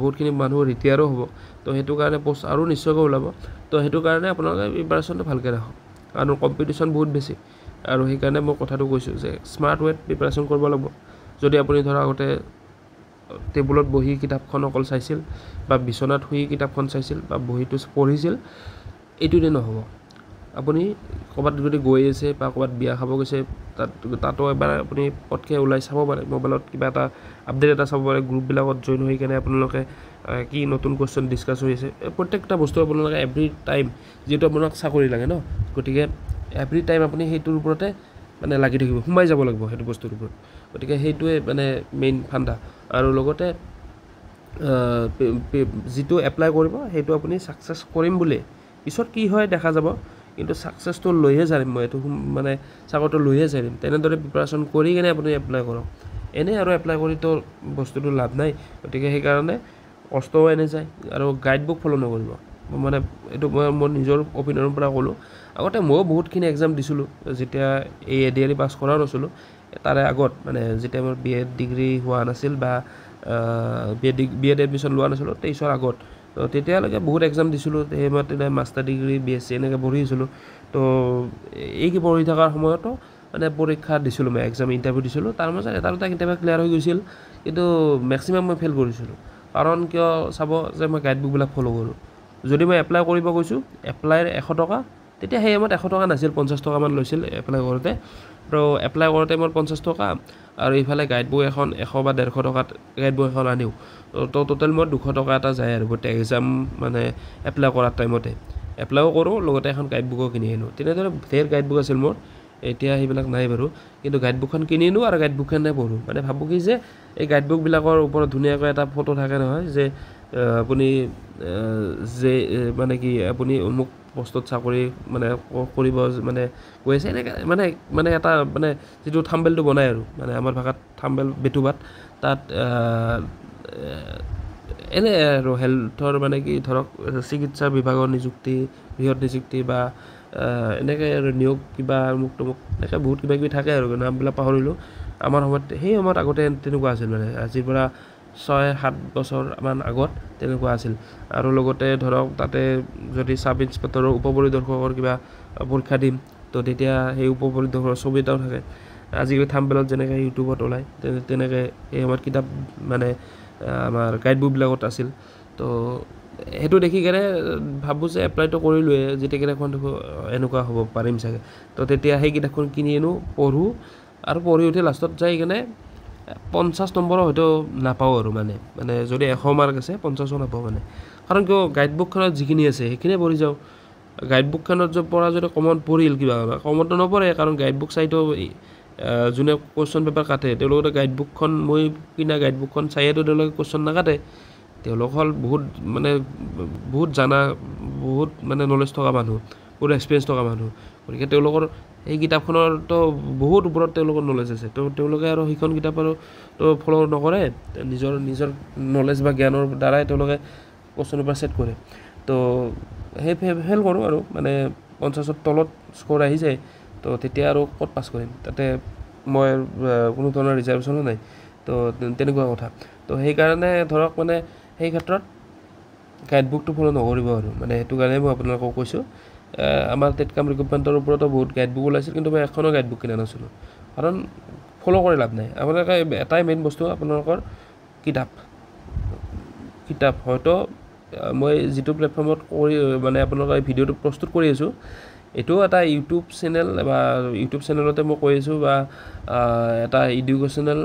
বহুতখিনি মানুহ ৰিটায়াৰো হ'ব তো সেইটো কাৰণে পষ্ট আৰু নিশ্চয়কৈ ওলাব তো সেইটো কাৰণে আপোনালোকে প্ৰিপাৰেশ্যনটো ভালকৈ ৰাখক কাৰণ কম্পিটিশ্যন বহুত বেছি আৰু সেইকাৰণে মই কথাটো কৈছোঁ যে স্মাৰ্ট ৱেত প্ৰিপাৰেশ্যন কৰিব লাগিব যদি আপুনি ধৰক আগতে টেবুলত বহি কিতাপখন অকল চাইছিল বা বিচনাত শুই কিতাপখন চাইছিল বা বহিটো পঢ়িছিল এইটোতে নহ'ব আপুনি ক'ৰবাত যদি গৈ আছে বা ক'ৰবাত বিয়া খাব গৈছে তাতো এবাৰ আপুনি পটকৈ ওলাই চাব পাৰে মোবাইলত কিবা এটা আপডেট এটা চাব পাৰে গ্ৰুপবিলাকত জইন হৈ কেনে আপোনালোকে কি নতুন কুৱেশ্যন ডিছকাছ হৈ আছে প্ৰত্যেকটা বস্তু আপোনালোকে এভৰি টাইম যিহেতু আপোনাক চাকৰি লাগে ন গতিকে এভৰি টাইম আপুনি সেইটোৰ ওপৰতে মানে লাগি থাকিব সোমাই যাব লাগিব সেইটো বস্তুৰ ওপৰত গতিকে সেইটোৱে মানে মেইন ফাণ্ডা আৰু লগতে যিটো এপ্লাই কৰিব সেইটো আপুনি ছাকচেছ কৰিম বুলি পিছত কি হয় দেখা যাব কিন্তু ছাকচেছটো লৈহে যাৰিম মই এইটো মানে চাকৰিটো লৈহে যাৰিম তেনেদৰে প্ৰিপাৰেশ্যন কৰি কিনে আপুনি এপ্লাই কৰক এনেই আৰু এপ্লাই কৰিতো বস্তুটো লাভ নাই গতিকে সেইকাৰণে কষ্টও এনে যায় আৰু গাইড বুক ফ'ল' নকৰিব মানে এইটো মই মোৰ নিজৰ অপিনিয়নৰ পৰা ক'লোঁ আগতে ময়ো বহুতখিনি এক্সাম দিছিলোঁ যেতিয়া এই ADRE পাছ কৰাও নাছিলোঁ তাৰে আগত মানে যেতিয়া মোৰ BEd ডিগ্ৰী হোৱা নাছিল বা BEd এডমিশ্যন লোৱা নাছিলোঁ 23ৰ আগত তো তেতিয়ালৈকে বহুত এক্সাম দিছিলোঁ সেই মই তেতিয়া মাষ্টাৰ ডিগ্ৰী BSc এনেকৈ পঢ়িছিলোঁ তো এই পঢ়ি থকাৰ সময়তো মানে পৰীক্ষা দিছিলোঁ মই এক্সাম ইণ্টাৰভিউ দিছিলোঁ তাৰ মাজত এটা দুটা কেতিয়াবা ক্লিয়াৰ হৈ গৈছিল কিন্তু মেক্সিমাম মই ফেইল কৰিছিলোঁ কাৰণ কিয় চাব যে মই গাইড বুকবিলাক ফ'ল' কৰোঁ যদি মই এপ্লাই কৰিব গৈছোঁ এপ্লাইৰ 100 টকা তেতিয়া সেই সময়ত 100 টকা নাছিল 50 টকামান লৈছিল এপ্লাই কৰোঁতে আৰু এপ্লাই কৰোঁতে মোৰ 50 টকা আৰু এইফালে গাইড বুক এখন 100 বা 150 টকাত গাইড বুক এখন আনিও তো টোটেল মোৰ 200 টকা এটা যায় আৰু গোটেই এক্সাম মানে এপ্লাই কৰাৰ টাইমতে এপ্লাইও কৰোঁ লগতে এখন গাইড বুকো কিনি আনো তেনেদৰে ধেৰ গাইড বুক আছিল মোৰ এতিয়া সেইবিলাক নাই বাৰু কিন্তু গাইড বুকখন কিনি আনো আৰু গাইড বুকখনে পঢ়োঁ মানে ভাবোঁ কি যে এই গাইড বুকবিলাকৰ ওপৰত ধুনীয়াকৈ এটা ফটো থাকে নহয় যে আপুনি যে মানে কি আপুনি অমুক পোষ্টত চাকৰি মানে কৰিব মানে গৈ আছে এনেকৈ মানে এটা মানে যিটো থাম্বেলটো বনায় আৰু মানে আমাৰ ভাষাত থাম্বেল বেটুবাত তাত এনে আৰু হেল্থৰ মানে কি ধৰক চিকিৎসা বিভাগৰ নিযুক্তি বৃহৎ নিযুক্তি বা এনেকৈ আৰু নিয়োগ কিবা মুক তমুক এনেকৈ বহুত কিবা কিবি থাকে আৰু নামবিলাক পাহৰিলোঁ আমাৰ সময়ত সেই সময়ত আগতে তেনেকুৱা আছিল মানে আজিৰ পৰা 6-7 বছৰমান আগত তেনেকুৱা আছিল আৰু লগতে ধৰক তাতে যদি সাব ইন্সপেক্টৰৰ উপপৰিদৰ্শকৰ কিবা পৰীক্ষা দিম তো তেতিয়া সেই উপপৰিদৰ্শকৰ ছবি এটাও থাকে আজিকালি থাম্বনেইলত যেনেকৈ ইউটিউবত ওলায় তেনেকৈ এই সময়ত কিতাপ মানে আমাৰ গাইড বুকবিলাকত আছিল তো সেইটো দেখি কেনে ভাবোঁ যে এপ্লাইটো কৰিলোৱে যেতিয়া কিতাপখন এনেকুৱা হ'ব পাৰিম চাগে তো তেতিয়া সেই কিতাপখন কিনি আনো পঢ়োঁ আৰু পঢ়ি উঠি লাষ্টত যাই কেনে 50 নম্বৰো হয়তো নাপাওঁ আৰু মানে যদি 100 মাৰ্ক আছে 50ও নাপাওঁ মানে কাৰণ কিয় গাইড বুকখনত যিখিনি আছে সেইখিনিয়ে পঢ়ি যাওঁ গাইড বুকখনত পৰা যদি কমন পৰিল কিবা কমনটো নপৰে কাৰণ গাইড বুক চাইতো যোনে কুৱেশ্যন পেপাৰ কাটে তেওঁলোকে গাইড বুকখন মই কিনা গাইড বুকখন চাইতো তেওঁলোকে কুৱেশ্যন নাকাটে তেওঁলোক হ'ল বহুত জানা বহুত মানে নলেজ থকা মানুহ বহুত এক্সপিৰিয়েঞ্চ থকা মানুহ গতিকে তেওঁলোকৰ এই কিতাপখনৰতো বহুত ওপৰত তেওঁলোকৰ নলেজ আছে তো তেওঁলোকে আৰু সেইখন কিতাপ আৰু তো ফ'ল' নকৰে নিজৰ নলেজ বা জ্ঞানৰ দ্বাৰাই তেওঁলোকে কুৱেশ্যন পেপাৰ ছেট কৰে তো সেই ফেইল কৰোঁ আৰু মানে 50ৰ তলত স্ক'ৰ আহি যায় তো তেতিয়া আৰু ক'ত পাছ কৰিম তাতে মই কোনো ধৰণৰ ৰিজাৰ্ভেশ্যনো নাই তো তেনেকুৱা কথা তো সেইকাৰণে ধৰক মানে সেই ক্ষেত্ৰত গাইড বুকটো ফ'ল' নকৰিব আৰু মানে সেইটো কাৰণে মই আপোনালোকক কৈছোঁ আমাৰ টেটকাম ৰিক্ৰুটমেণ্টৰ ওপৰতো বহুত গাইড বুক ওলাইছিল কিন্তু মই এখনো গাইড বুক কিনা নাছিলোঁ কাৰণ ফ'ল' কৰি লাভ নাই আপোনালোকে এটাই মেইন বস্তু আপোনালোকৰ কিতাপ হয়তো মই যিটো প্লেটফৰ্মত কৰি মানে আপোনালোকৰ এই ভিডিঅ'টো প্ৰস্তুত কৰি আছোঁ এইটো এটা ইউটিউব চেনেলতে মই কৈ আছোঁ বা এটা এডুকেশ্যনেল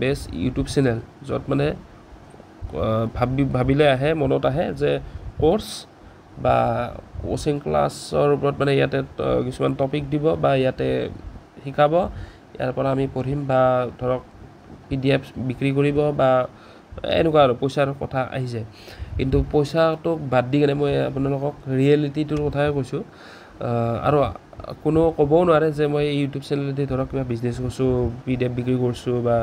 বেছ ইউটিউব চেনেল য'ত মানে ভাবিলে মনত আহে যে কোৰ্চ বা কোচিং ক্লাছৰ ওপৰত মানে ইয়াতে কিছুমান টপিক দিব বা ইয়াতে শিকাব ইয়াৰ পৰা আমি পঢ়িম বা ধৰক PDF বিক্ৰী কৰিব বা এনেকুৱা আৰু পইচাৰ কথা আহি যায় কিন্তু পইচাটো বাদ দি কেনে মই আপোনালোকক ৰিয়েলিটিটোৰ কথাই কৈছোঁ আৰু কোনো ক'বও নোৱাৰে যে মই ইউটিউব চেনেলেদি ধৰক কিবা বিজনেছ কৰিছোঁ PDF বিক্ৰী কৰিছোঁ বা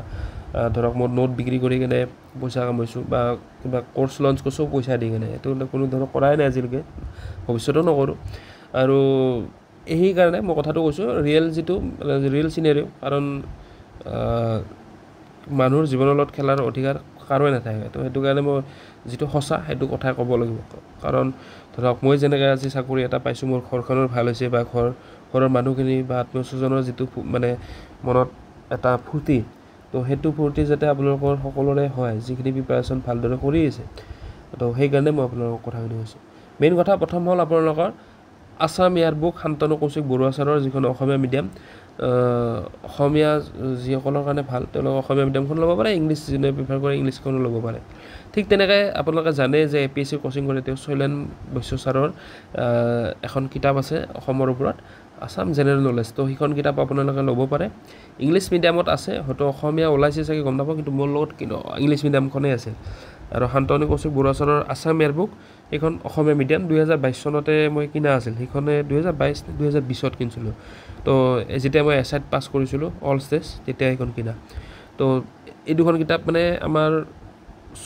ধৰক মই নোট বিক্ৰী কৰি কেনে পইচা কামাইছোঁ বা কিবা কোৰ্চ লঞ্চ কৰিছোঁ পইচা দি কেনে এইটো কোনো ধৰক কৰাই নাই আজিলৈকে ভৱিষ্যতেও নকৰোঁ আৰু সেইকাৰণে মই কথাটো কৈছোঁ ৰিয়েল চিনেৰিঅ' কাৰণ মানুহৰ জীৱনৰ লগত খেলাৰ অধিকাৰ কাৰোৱে নাথাকে তো সেইটো কাৰণে মই যিটো সঁচা সেইটো কথাই ক'ব লাগিব কাৰণ ধৰক মই যেনেকৈ আজি চাকৰি এটা পাইছোঁ মোৰ ঘৰখনৰ ভাল হৈছে বা ঘৰৰ মানুহখিনি বা আত্মীয় স্বজনৰ যিটো মানে মনত এটা ফূৰ্তি তো সেইটো ফূৰ্তি যাতে আপোনালোকৰ সকলোৰে হয় যিখিনি প্ৰিপাৰেশ্যন ভালদৰে কৰি আছে তো সেইকাৰণে মই আপোনালোকক কথাখিনি কৈছোঁ মেইন কথা প্ৰথম হ'ল আপোনালোকৰ আছাম ইয়াৰবুক শান্তনু কৌশিক বৰুৱা ছাৰৰ যিখন অসমীয়া মিডিয়াম অসমীয়া যিসকলৰ কাৰণে ভাল তেওঁলোকে অসমীয়া মিডিয়ামখন ল'ব পাৰে ইংলিছ যোনে প্ৰিফাৰ কৰে ইংলিছখনো ল'ব পাৰে ঠিক তেনেকৈ আপোনালোকে জানে যে APSC কোচিং কৰে তেওঁ শৈলেন বৈশ্য ছাৰৰ এখন কিতাপ আছে অসমৰ ওপৰত আছাম জেনেৰেল নলেজ তো সেইখন কিতাপ আপোনালোকে ল'ব পাৰে ইংলিছ মিডিয়ামত আছে হয়তো অসমীয়া ওলাইছে চাগে গম নাপাওঁ কিন্তু মোৰ লগত কিন্তু ইংলিছ মিডিয়ামখনেই আছে আৰু শান্তনু কৌশিক বৰুৱা ছাৰৰ আছাম ইয়াৰবুক এইখন অসমীয়া মিডিয়াম 2022 চনতে মই কিনা আছিল সেইখনে 2020 কিনিছিলোঁ তো যেতিয়া মই এছাইট পাছ কৰিছিলোঁ অল ষ্টেজ তেতিয়া সেইখন কিনা তো এই দুখন কিতাপ মানে আমাৰ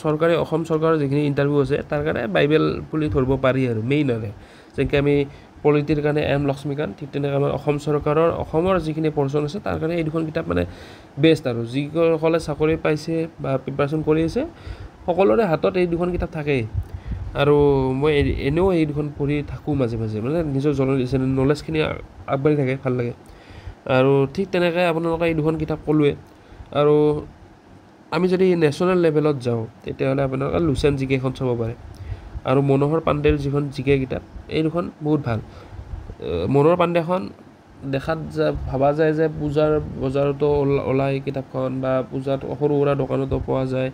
চৰকাৰে অসম চৰকাৰৰ যিখিনি ইণ্টাৰভিউ আছে তাৰ কাৰণে বাইবেল বুলি ধৰিব পাৰি আৰু মেইন আৰু যেনেকৈ আমি পলিটিৰ কাৰণে লক্ষ্মীকান্ত ঠিক তেনেকৈ আমাৰ অসম চৰকাৰৰ অসমৰ যিখিনি পৰ্চন আছে তাৰ কাৰণে এই দুখন কিতাপ মানে বেষ্ট আৰু যিসকলে চাকৰি পাইছে বা প্ৰিপাৰেশ্যন কৰি আছে সকলোৰে হাতত এই দুখন কিতাপ থাকেই আৰু মই এনেও এই দুখন পঢ়ি থাকোঁ মাজে মাজে মানে নিজৰ নলেজখিনি আগবাঢ়ি থাকে ভাল লাগে আৰু ঠিক তেনেকৈ আপোনালোকে এই দুখন কিতাপ ক'লোৱে আৰু আমি যদি নেশ্যনেল লেভেলত যাওঁ তেতিয়াহ'লে আপোনালোকে লুচেন জিকেখন চাব পাৰে আৰু মনোহৰ পাণ্ডেৰ যিখন জিকে কিতাপ এই দুখন বহুত ভাল মনোহৰ পাণ্ডেখন দেখাত ভাবা যায় যে পূজাৰ বজাৰতো ওলায় কিতাপখন বা পূজাত সৰু সুৰা দোকানতো পোৱা যায়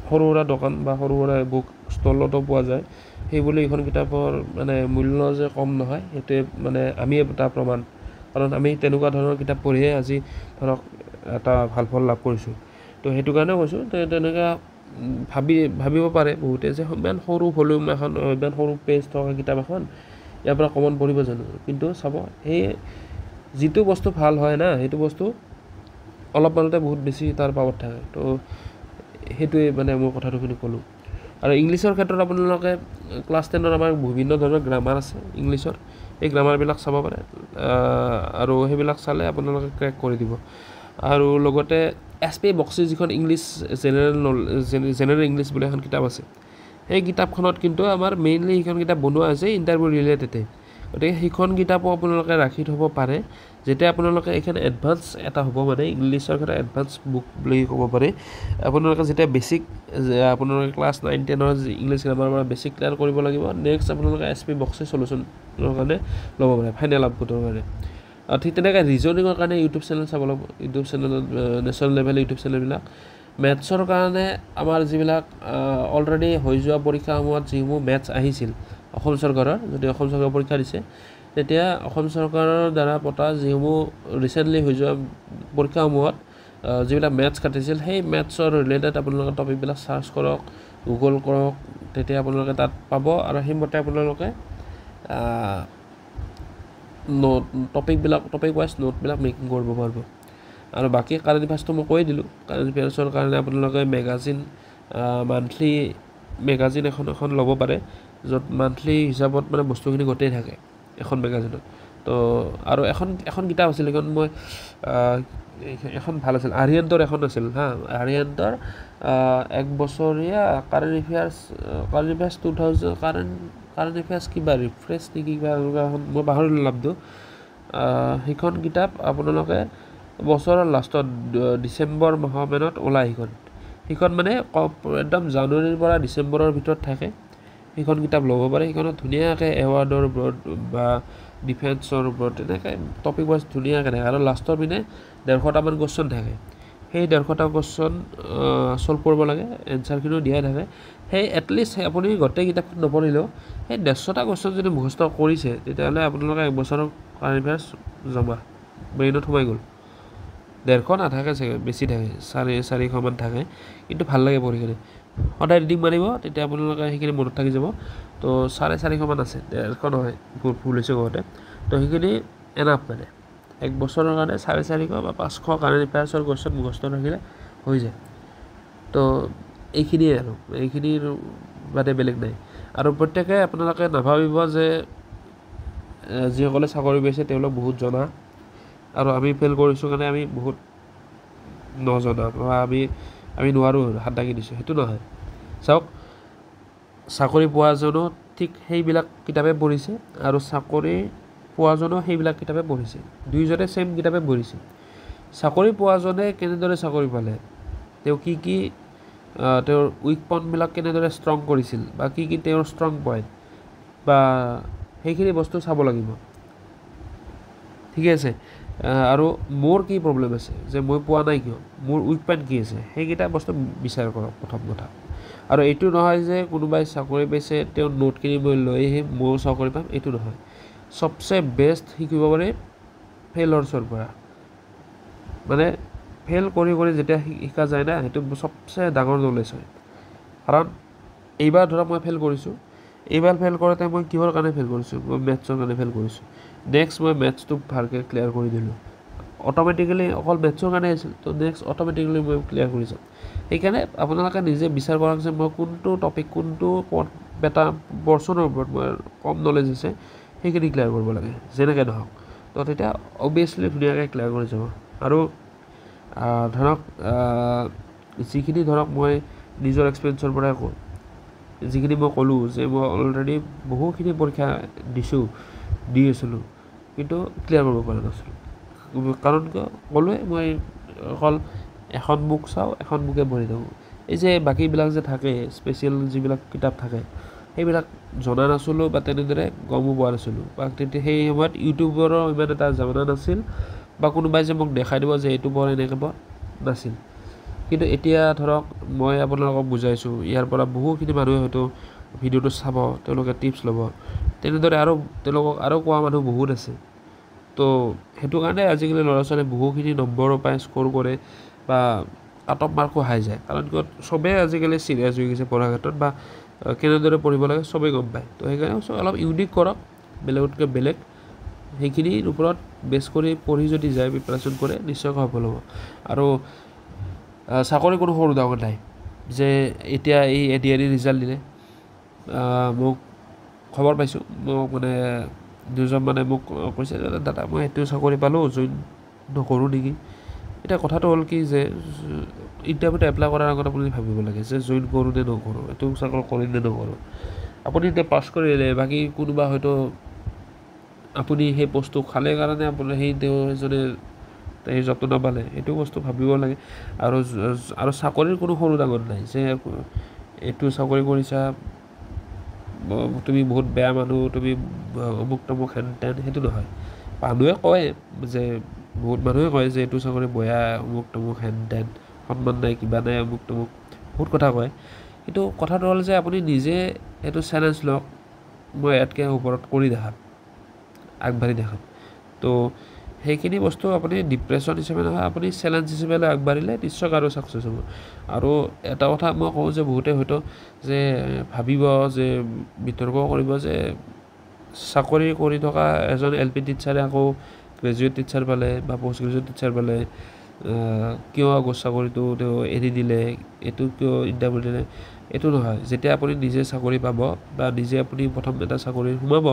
সৰু সুৰা দোকান বা সৰু সুৰা বুক ষ্টলতো পোৱা যায় সেইবুলি এইখন কিতাপৰ মানে মূল্য যে কম নহয় সেইটোৱে মানে আমি এটা প্ৰমাণ কাৰণ আমি তেনেকুৱা ধৰণৰ কিতাপ পঢ়িয়ে আজি ধৰক এটা ভাল ফল লাভ কৰিছোঁ তো সেইটো কাৰণে কৈছোঁ তেনেকুৱা ভাবিব পাৰে বহুতে যে ইমান সৰু ভলিউম এখন ইমান সৰু পেজ থকা কিতাপ এখন ইয়াৰ পৰা কমন পৰিব জানো কিন্তু চাব সেই যিটো বস্তু ভাল হয় না সেইটো বস্তু অলপমানতে বহুত বেছি তাৰ পাৱাৰ থাকে তো সেইটোৱে মানে মই কথাটোখিনি ক'লোঁ আৰু ইংলিছৰ ক্ষেত্ৰত আপোনালোকে ক্লাছ 10ত আমাৰ বিভিন্ন ধৰণৰ গ্ৰামাৰ আছে ইংলিছৰ এই গ্ৰামাৰবিলাক চাব পাৰে আৰু সেইবিলাক চালে আপোনালোকে ক্ৰেক কৰি দিব আৰু লগতে SP বক্সি যিখন ইংলিছ জেনেৰেল ইংলিছ বুলি এখন কিতাপ আছে সেই কিতাপখনত কিন্তু আমাৰ মেইনলি সেইখন কিতাপ বনোৱা হৈছে ইণ্টাৰভিউ ৰিলেটেডে গতিকে সেইখন কিতাপো আপোনালোকে ৰাখি থ'ব পাৰে যেতিয়া আপোনালোকে এইখন এডভান্স এটা হ'ব মানে ইংলিছৰ ক্ষেত্ৰত এডভান্স বুক বুলি ক'ব পাৰি আপোনালোকে যেতিয়া বেছিক আপোনালোকে ক্লাছ 9-10ৰ ইংলিছ গ্ৰামাৰৰ পৰা বেছিক ক্লিয়াৰ কৰিব লাগিব নেক্সট আপোনালোকে SP বক্সি চলিউশ্যনৰ কাৰণে ল'ব পাৰে ফাইনেল আপলোডৰ কাৰণে ঠিক তেনেকৈ ৰিজনিঙৰ কাৰণে ইউটিউব চেনেল চাব লাগিব ইউটিউব চেনেলত নেশ্যনেল লেভেল ইউটিউব চেনেলবিলাক মেথছৰ কাৰণে আমাৰ যিবিলাক অলৰেডি হৈ যোৱা পৰীক্ষাসমূহত যিসমূহ মেথছ আহিছিল অসম চৰকাৰৰ যদি অসম চৰকাৰৰ পৰীক্ষা দিছে তেতিয়া অসম চৰকাৰৰ দ্বাৰা পতা যিসমূহ ৰিচেণ্টলি হৈ যোৱা পৰীক্ষাসমূহত যিবিলাক মেথছ কাটিছিল সেই মেথছৰ ৰিলেটেড আপোনালোকে টপিকবিলাক চাৰ্চ কৰক গুগল কৰক তেতিয়া আপোনালোকে তাত পাব আৰু সেইমতে আপোনালোকে টপিক ৱাইজ নোটবিলাক মেকিং কৰিব পাৰিব আৰু বাকী কাৰেণ্ট এফেয়াৰ্ছটো মই কৈ দিলোঁ কাৰেণ্ট এফেয়াৰ্ছৰ কাৰণে আপোনালোকে মেগাজিন মান্থলি মেগাজিন এখন ল'ব পাৰে য'ত মান্থলি হিচাপত মানে বস্তুখিনি গোটেই থাকে এখন মেগাজিনত তো আৰু এখন কিতাপ আছিল সেইখন মই এখন ভাল আছিল আৰিয়ান্তৰ এখন আছিল আৰিয়ান্তৰ 1 বছৰীয়া কাৰেণ্ট এফেয়াৰ্ছ 2000 কাৰেণ্ট এফেয়াৰ্ছ কিবা ৰিফ্ৰেছ নেকি কিবা এখন মই পাহৰিলোঁ নামটো সেইখন কিতাপ আপোনালোকে বছৰৰ লাষ্টত ডিচেম্বৰ মাহমানত ওলায় সেইখন মানে একদম জানুৱাৰীৰ পৰা ডিচেম্বৰৰ ভিতৰত থাকে সেইখন কিতাপ ল'ব পাৰে সেইখনত ধুনীয়াকৈ এৱাৰ্ডৰ ওপৰত বা ডিফেন্সৰ ওপৰত তেনেকৈ টপিক ৱাইজ ধুনীয়াকৈ থাকে আৰু লাষ্টৰ পিনে 150টামান কুৱেশ্যন থাকে সেই 150টা কুৱেশ্যন ছল্ভ কৰিব লাগে এনচাৰখিনিও দিয়া থাকে সেই এটলিষ্ট আপুনি গোটেই কিতাপখন নপঢ়িলেও সেই 150টা কুৱেশ্যন যদি মুখস্থ কৰিছে তেতিয়াহ'লে আপোনালোকে 1 বছৰৰ কাৰেণ্ট এফেয়াৰ্ছ জমা ব্ৰেইনত সোমাই গ'ল 150 নাথাকে চাগে বেছি থাকে 400মান থাকে কিন্তু ভাল লাগে পঢ়ি কিনে সদায় ৰিডিং মাৰিব তেতিয়া আপোনালোকে সেইখিনি মনত থাকি যাব তো 450মান আছে 150 নহয় ভুল হৈছে কওঁতে তো সেইখিনি এনাফ মানে 1 বছৰৰ কাৰণে 450 বা 500 কাৰেণ্ট এফেয়াৰ্ছৰ কুৱেশ্যন মুখস্থ ৰাখিলে হৈ যায় তো এইখিনিয়ে আৰু এইখিনিৰ বাদে বেলেগ নাই আৰু প্ৰত্যেকে আপোনালোকে নাভাবিব যে যিসকলে চাকৰি পাইছে তেওঁলোক বহুত জনা আৰু আমি ফেইল কৰিছোঁ কাৰণে আমি বহুত নজনা বা আমি নোৱাৰোঁ হাত দাঙি দিছোঁ সেইটো নহয় চাওক চাকৰি পোৱাজনো ঠিক সেইবিলাক কিতাপে পঢ়িছে আৰু চাকৰি পোৱাজনো সেইবিলাক কিতাপে পঢ়িছে দুয়োজনে ছেইম কিতাপে পঢ়িছে চাকৰি পোৱাজনে কেনেদৰে চাকৰি পালে তেওঁ কি তেওঁৰ উইক পইণ্টবিলাক কেনেদৰে ষ্ট্ৰং কৰিছিল বা কি তেওঁৰ ষ্ট্ৰং পইণ্ট বা সেইখিনি বস্তু চাব লাগিব ঠিকে আছে আৰু মোৰ কি প্ৰব্লেম আছে যে মই পোৱা নাই কিয় মোৰ উইক পইণ্ট কি আছে সেইকেইটা বস্তু বিচাৰ কৰক প্ৰথম কথা আৰু এইটো নহয় যে কোনোবাই চাকৰি পাইছে তেওঁ নোটখিনি মই লৈ আহিম ময়ো চাকৰি পাম এইটো নহয় চবচে বেষ্ট শিকিব পাৰি ফেইলৰ্ছৰ পৰা মানে ফেইল কৰি যেতিয়া শিকা যায় না সেইটো চবচে ডাঙৰ নলেজ হয় কাৰণ এইবাৰ ধৰক মই ফেইল কৰিছোঁ এইবাৰ ফেইল কৰোঁতে মই কিহৰ কাৰণে ফেইল কৰিছোঁ মই মেথছৰ কাৰণে ফেইল কৰিছোঁ নেক্সট মই মেথছটো ভালকৈ ক্লিয়াৰ কৰি দিলোঁ অট'মেটিকেলি অকল মেথছৰ কাৰণে আছিল তো নেক্সট অট'মেটিকেলি মই ক্লিয়াৰ কৰি যাম সেইকাৰণে আপোনালোকে নিজে বিচাৰ কৰক যে মই কোনটো টপিক কোনটো এটা পৰ্চনৰ ওপৰত মই কম নলেজ আছে সেইখিনি ক্লিয়াৰ কৰিব লাগে যেনেকৈ নহওক তো তেতিয়া অবভিয়াছলি ধুনীয়াকৈ ক্লিয়াৰ কৰি যাব আৰু ধৰক যিখিনি ধৰক মই নিজৰ এক্সপিৰিয়েঞ্চৰ পৰাই কওঁ যিখিনি মই ক'লোঁ যে মই অলৰেডি বহুখিনি পৰীক্ষা দি আছিলোঁ কিন্তু ক্লিয়াৰ কৰিব পৰা নাছিলোঁ। কাৰণ কিয় ক'লোৱে মই অকল এখন বুক চাওঁ, এখন বুকে পঢ়ি থাকোঁ। এই যে বাকীবিলাক যে থাকে স্পেচিয়েল যিবিলাক কিতাপ থাকে সেইবিলাক জনা নাছিলোঁ বা তেনেদৰে গমো পোৱা নাছিলোঁ বা তেতিয়া সেই সময়ত ইউটিউবৰো ইমান এটা জনা নাছিল বা কোনোবাই যে মোক দেখাই দিব যে এইটো পঢ় এনেকৈ পঢ় নাছিল। কিন্তু এতিয়া ধৰক মই আপোনালোকক বুজাইছোঁ, ইয়াৰ পৰা বহুখিনি মানুহে হয়তো ভিডিঅ'টো চাব, তেওঁলোকে টিপছ ল'ব, তেনেদৰে তেওঁলোকক আৰু কোৱা মানুহ বহুত আছে। তো সেইটো কাৰণে আজিকালি ল'ৰা ছোৱালীয়ে বহুখিনি নম্বৰো পায়, স্ক'ৰ কৰে বা কাট অফ মাৰ্কো হাই যায়। কাৰণ কিয় চবেই আজিকালি চিৰিয়াছ হৈ গৈছে পঢ়াৰ ক্ষেত্ৰত বা কেনেদৰে পঢ়িব লাগে চবেই গম পায়। তো সেইকাৰণে অলপ ইউনিক কৰক, বেলেগতকৈ বেলেগ, সেইখিনিৰ ওপৰত বেছ কৰি পঢ়ি যদি যায়, প্ৰিপাৰেশ্যন কৰে, নিশ্চয়কৈ সফল হ'ব। আৰু চাকৰি কোনো সৰু ডাঙৰ নাই যে এতিয়া এই ADAR ৰিজাল্ট দিলে, মোক খবৰ পাইছোঁ, মোক মানে দুজন মানে মোক কৈছে যে দাদা মই এইটো চাকৰি পালোঁ, জইন নকৰোঁ নেকি। এতিয়া কথাটো হ'ল কি যে ইণ্টাৰভিউত এপ্লাই কৰাৰ আগত আপুনি ভাবিব লাগে যে জইন কৰোঁ নে নকৰোঁ, এইটো চাকৰি কৰিম নে নকৰোঁ। আপুনি এতিয়া পাছ কৰিলে, বাকী কোনোবা হয়তো আপুনি সেই পষ্টটো খালে কাৰণে আপোনাৰ এজনে সেই জবটো নাপালে, সেইটো বস্তু ভাবিব লাগে। আৰু চাকৰিৰ কোনো সৰু ডাঙৰ নাই যে এইটো চাকৰি কৰিছা তুমি বহুত বেয়া মানুহ, তুমি অমুক তমুক হেন তেন, সেইটো নহয়। মানুহে কয় যে বহুত মানুহে কয় যে এইটো চাকৰি বেয়া, অমুক তমুক হেন তেন, সন্মান নাই, কিবা নাই, অমুক তমুক বহুত কথা কয়। কিন্তু কথাটো হ'ল যে আপুনি নিজে এইটো চেলেঞ্জ লওক, মই ইয়াতকৈ ওপৰত কৰি দেখাম, আগবাঢ়ি দেখাম। তো সেইখিনি বস্তু আপুনি ডিপ্ৰেশ্যন হিচাপে নহয়, আপুনি চেলেঞ্জ হিচাপে লৈ আগবাঢ়িলে নিশ্চয় আৰু ছাকচেছ হ'ব। আৰু এটা কথা মই কওঁ যে বহুতে হয়তো যে ভাবিব যে বিতৰ্ক কৰিব যে চাকৰি কৰি থকা এজন LP টিচাৰে আকৌ গ্ৰেজুৱেট টিচাৰ পালে বা পষ্ট গ্ৰেজুৱেট টিচাৰ পালে, কিয় আগৰ চাকৰিটো তেওঁ এৰি দিলে, এইটো কিয় ইণ্টাৰভিউ দিলে। এইটো নহয়, যেতিয়া আপুনি নিজে চাকৰি পাব বা নিজে আপুনি প্ৰথম এটা চাকৰি সোমাব,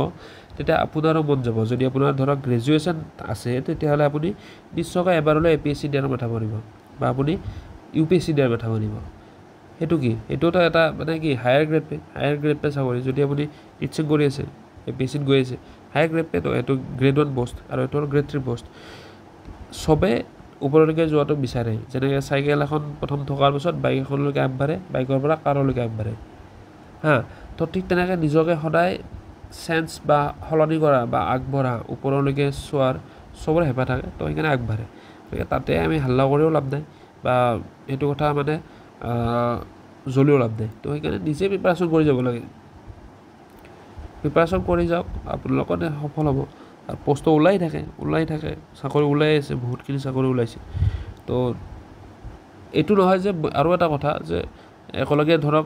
তেতিয়া আপোনাৰো মন যাব। যদি আপোনাৰ ধৰক গ্ৰেজুৱেশ্যন আছে তেতিয়াহ'লে আপুনি নিশ্চয়কৈ এবাৰ হ'লে APSC দিয়াৰ মাথা মাৰিব বা আপুনি UPSC দিয়াৰ মাথা মাৰিব। সেইটো কি, এইটোতো এটা মানে কি হায়াৰ গ্ৰেড পে চাকৰি। যদি আপুনি টিচিং কৰি আছে, APSCত গৈ আছে, হায়াৰ গ্ৰেড পেটো, এইটো গ্ৰেড 1 পষ্ট আৰু এইটো হ'ল গ্ৰেড 3 পষ্ট। চবেই ওপৰলৈকে যোৱাটো বিচাৰে, যেনেকৈ চাইকেল এখন প্ৰথম থকাৰ পিছত বাইক এখনলৈকে আগবাঢ়ে, বাইকৰ পৰা কাৰলৈকে আগবাঢ়ে। তো ঠিক তেনেকৈ নিজকে সদায় চেঞ্জ বা সলনি কৰা বা আগবঢ়া, ওপৰলৈকে চোৱাৰ চবৰে হেঁপাহ থাকে। তো সেইকাৰণে আগবাঢ়ে। গতিকে তাতে আমি হাল্লা কৰিও লাভ নাই বা সেইটো কথা মানে জ্বলিও লাভ নাই। তো সেইকাৰণে নিজে প্ৰিপাৰেশ্যন কৰি যাব লাগে। প্ৰিপাৰেশ্যন কৰি যাওক, আপোনালোকৰ সফল হ'ব। আৰু পষ্টটো ওলাই থাকে, চাকৰি ওলাই আছে, বহুতখিনি চাকৰি ওলাইছে। তো এইটো নহয় যে, আৰু এটা কথা যে একেলগে ধৰক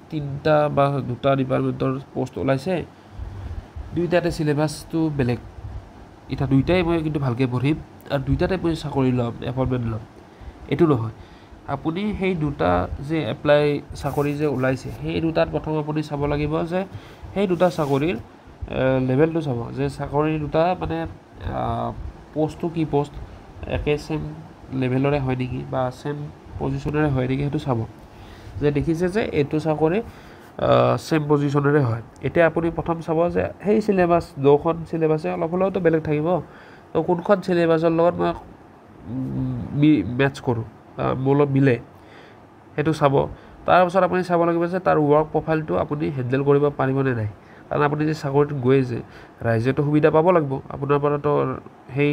3টা বা 2টা ডিপাৰ্টমেণ্টৰ পষ্ট ওলাইছে, দুইটাতে চিলেবাছটো বেলেগ, এতিয়া দুইটাই মই কিন্তু ভালকৈ পঢ়িম আৰু দুইটাতে মই চাকৰি ল'ম, এপইণ্টমেণ্ট ল'ম, এইটো নহয়। আপুনি সেই দুটা যে চাকৰি যে ওলাইছে, সেই দুটাত প্ৰথম আপুনি চাব লাগিব যে সেই দুটা চাকৰিৰ লেভেলটো চাব, যে চাকৰি দুটা মানে পষ্টটো কি পষ্ট, একে চেম লেভেলৰে হয় নেকি বা চেম পজিশ্যনৰে হয় নেকি, সেইটো চাব। যে দেখিছে যে এইটো চাকৰি চেম পজিশ্যনৰে হয়, এতিয়া আপুনি প্ৰথম চাব যে সেই চিলেবাছ 2খন চিলেবাছে অলপ হ'লেওতো বেলেগ থাকিব। তো কোনখন চিলেবাছৰ লগত মই মেটচ কৰোঁ, মোৰ লগত মিলে, সেইটো চাব। তাৰপিছত আপুনি চাব লাগিব যে তাৰ ৱৰ্ক প্ৰফাইলটো আপুনি হেণ্ডেল কৰিব পাৰিবনে নাই। কাৰণ আপুনি যে চাকৰিটোত গৈ আছে, ৰাইজেতো সুবিধা পাব লাগিব আপোনাৰ পৰাতো, সেই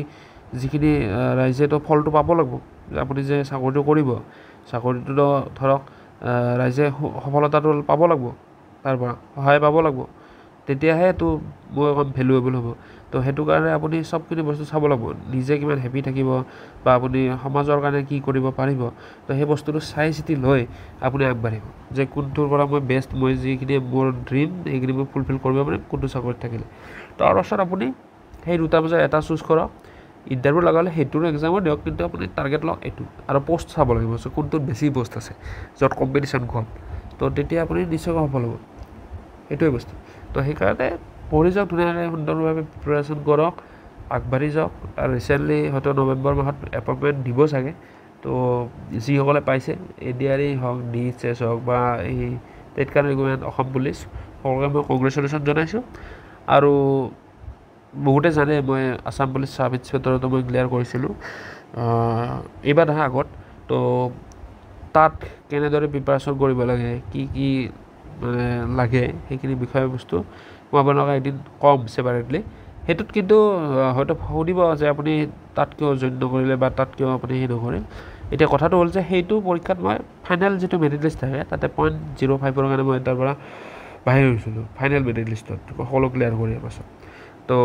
যিখিনি ৰাইজেতো ফলটো পাব লাগিব যে আপুনি যে চাকৰিটো কৰিব, চাকৰিটোতো ধৰক ৰাইজে সফলতাটো পাব লাগিব, তাৰ পৰা সহায় পাব লাগিব, তেতিয়াহে এইটো মোৰ অকণ ভেলুৱেবল হ'ব। তো সেইটো কাৰণে আপুনি চবখিনি বস্তু চাব লাগিব, নিজে কিমান হেপী থাকিব বা আপুনি সমাজৰ কাৰণে কি কৰিব পাৰিব। তো সেই বস্তুটো চাই চিতি লৈ আপুনি আগবাঢ়িব যে কোনটোৰ পৰা মই বেষ্ট, মই যিখিনি মোৰ ড্ৰিম সেইখিনি মই ফুলফিল কৰিব পাৰিম কোনটো চাকৰিত থাকিলে। তাৰপাছত আপুনি সেই দুটাৰ মাজত এটা চুজ কৰক, ইণ্টাৰভিউ লগালে সেইটোৰ এক্সামো দিয়ক, কিন্তু আপুনি টাৰ্গেট লওক এইটো আৰু পষ্ট চাব লাগিব যে কোনটোত বেছি পষ্ট আছে, য'ত কম্পিটিশ্যন কম। তো তেতিয়া আপুনি নিশ্চয়কৈ সফল হ'ব, সেইটোৱে বস্তু। তো সেইকাৰণে পঢ়ি যাওক, ধুনীয়াকৈ সুন্দৰভাৱে প্ৰিপাৰেশ্যন কৰক, আগবাঢ়ি যাওক। আৰু ৰিচেণ্টলি হয়তো নৱেম্বৰ মাহত এপইণ্টমেণ্ট দিব চাগে। তো যিসকলে পাইছে, ADAR হওক, DHS হওক বা এই তৎকালীন ৰেগুমেণ্ট অসম পুলিচ সকলোকে মই কংগ্ৰেচুলেশ্যন জনাইছোঁ। আৰু বহুতে জানে মই আছাম পুলিচ চাব ইনস্পেক্টৰতো মই ক্লিয়াৰ কৰিছিলোঁ এইবাৰ নহয় আগত। তো তাত কেনেদৰে প্ৰিপাৰেশ্যন কৰিব লাগে, কি কি মানে লাগে সেইখিনি বিষয়বস্তু মই আপোনালোকক এদিন ক'ম ছেপাৰেটলি। সেইটোত কিন্তু হয়তো সুধিব যে আপুনি তাত কিয় জইন নকৰিলে বা তাত কিয় আপুনি সেই নকৰিল। এতিয়া কথাটো হ'ল যে সেইটো পৰীক্ষাত মই ফাইনেল যিটো মেৰিট লিষ্ট থাকে তাতে 0.05 কাৰণে মই তাৰ পৰা বাহিৰ হৈছিলোঁ ফাইনেল মেৰিট লিষ্টত সকলো ক্লিয়াৰ কৰি পাছত। তো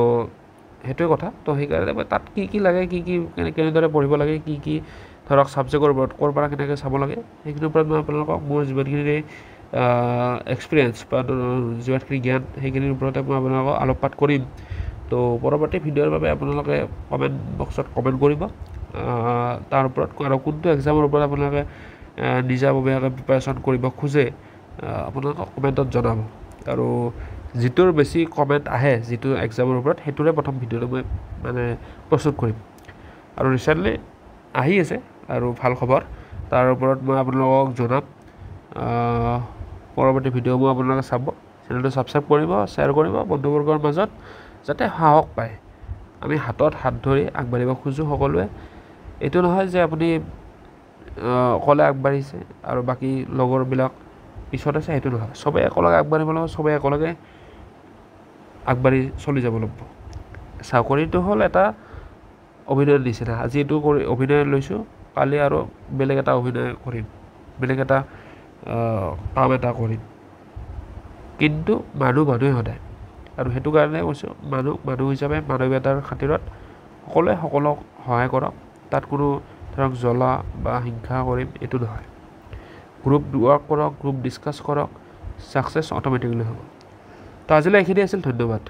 সেইটোৱে কথা। তো সেইকাৰণে মই তাত কি কি লাগে, কি কি কেনেদৰে পঢ়িব লাগে, কি কি ধৰক ছাবজেক্টৰ ওপৰত ক'ৰ পৰা কেনেকৈ চাব লাগে সেইখিনিৰ ওপৰত মই আপোনালোকক মোৰ যিমানখিনি এক্সপিৰিয়েঞ্চ বা যিমানখিনি জ্ঞান সেইখিনিৰ ওপৰতে মই আপোনালোকক আলোকপাত কৰিম। তো পৰৱৰ্তী ভিডিঅ'ৰ বাবে আপোনালোকে কমেণ্ট বক্সত কমেণ্ট কৰিব তাৰ ওপৰত, আৰু কোনটো এক্সামৰ ওপৰত আপোনালোকে নিজাববীয়াকৈ প্ৰিপাৰেশ্যন কৰিব খোজে আপোনালোকক কমেণ্টত জনাব। আৰু যিটোৰ বেছি কমেণ্ট আহে যিটো এক্সামৰ ওপৰত সেইটোৰে প্ৰথম ভিডিঅ'টো মই মানে প্ৰস্তুত কৰিম। আৰু ৰিচেণ্টলি আহি আছে আৰু ভাল খবৰ, তাৰ ওপৰত মই আপোনালোকক জনাম। পৰৱৰ্তী ভিডিঅ' মই আপোনালোকে চাব, চেনেলটো ছাবস্ক্ৰাইব কৰিব, শ্বেয়াৰ কৰিব বন্ধুবৰ্গৰ মাজত, যাতে সাহস পায়। আমি হাতত হাত ধৰি আগবাঢ়িব খোজোঁ সকলোৱে। এইটো নহয় যে আপুনি অকলে আগবাঢ়িছে আৰু বাকী লগৰবিলাক পিছত আছে, সেইটো নহয়। চবেই একেলগে আগবাঢ়িব লাগিব, চবেই একেলগে আগবাঢ়ি চলি যাব লাগিব। চাকৰিটো হ'ল এটা অভিনয়ৰ নিচিনা। আজি এইটো কৰি অভিনয় লৈছোঁ, কালি আৰু বেলেগ এটা অভিনয় কৰিম, বেলেগ এটা কাম এটা কৰিম। কিন্তু মানুহেই সদায়। আৰু সেইটো কাৰণে কৈছোঁ মানুহ হিচাপে মানৱীয়তাৰ খাতিৰত সকলোৱে সকলোক সহায় কৰক। তাত কোনো ধৰক জ্বলা বা হিংসা কৰিম এইটো নহয়। গ্ৰুপ ৱৰ্ক কৰক, গ্ৰুপ ডিছকাছ কৰক, ছাকচেছ অট'মেটিকলি হ'ব। তো আজিলৈ এইখিনি আছিল, ধন্যবাদ।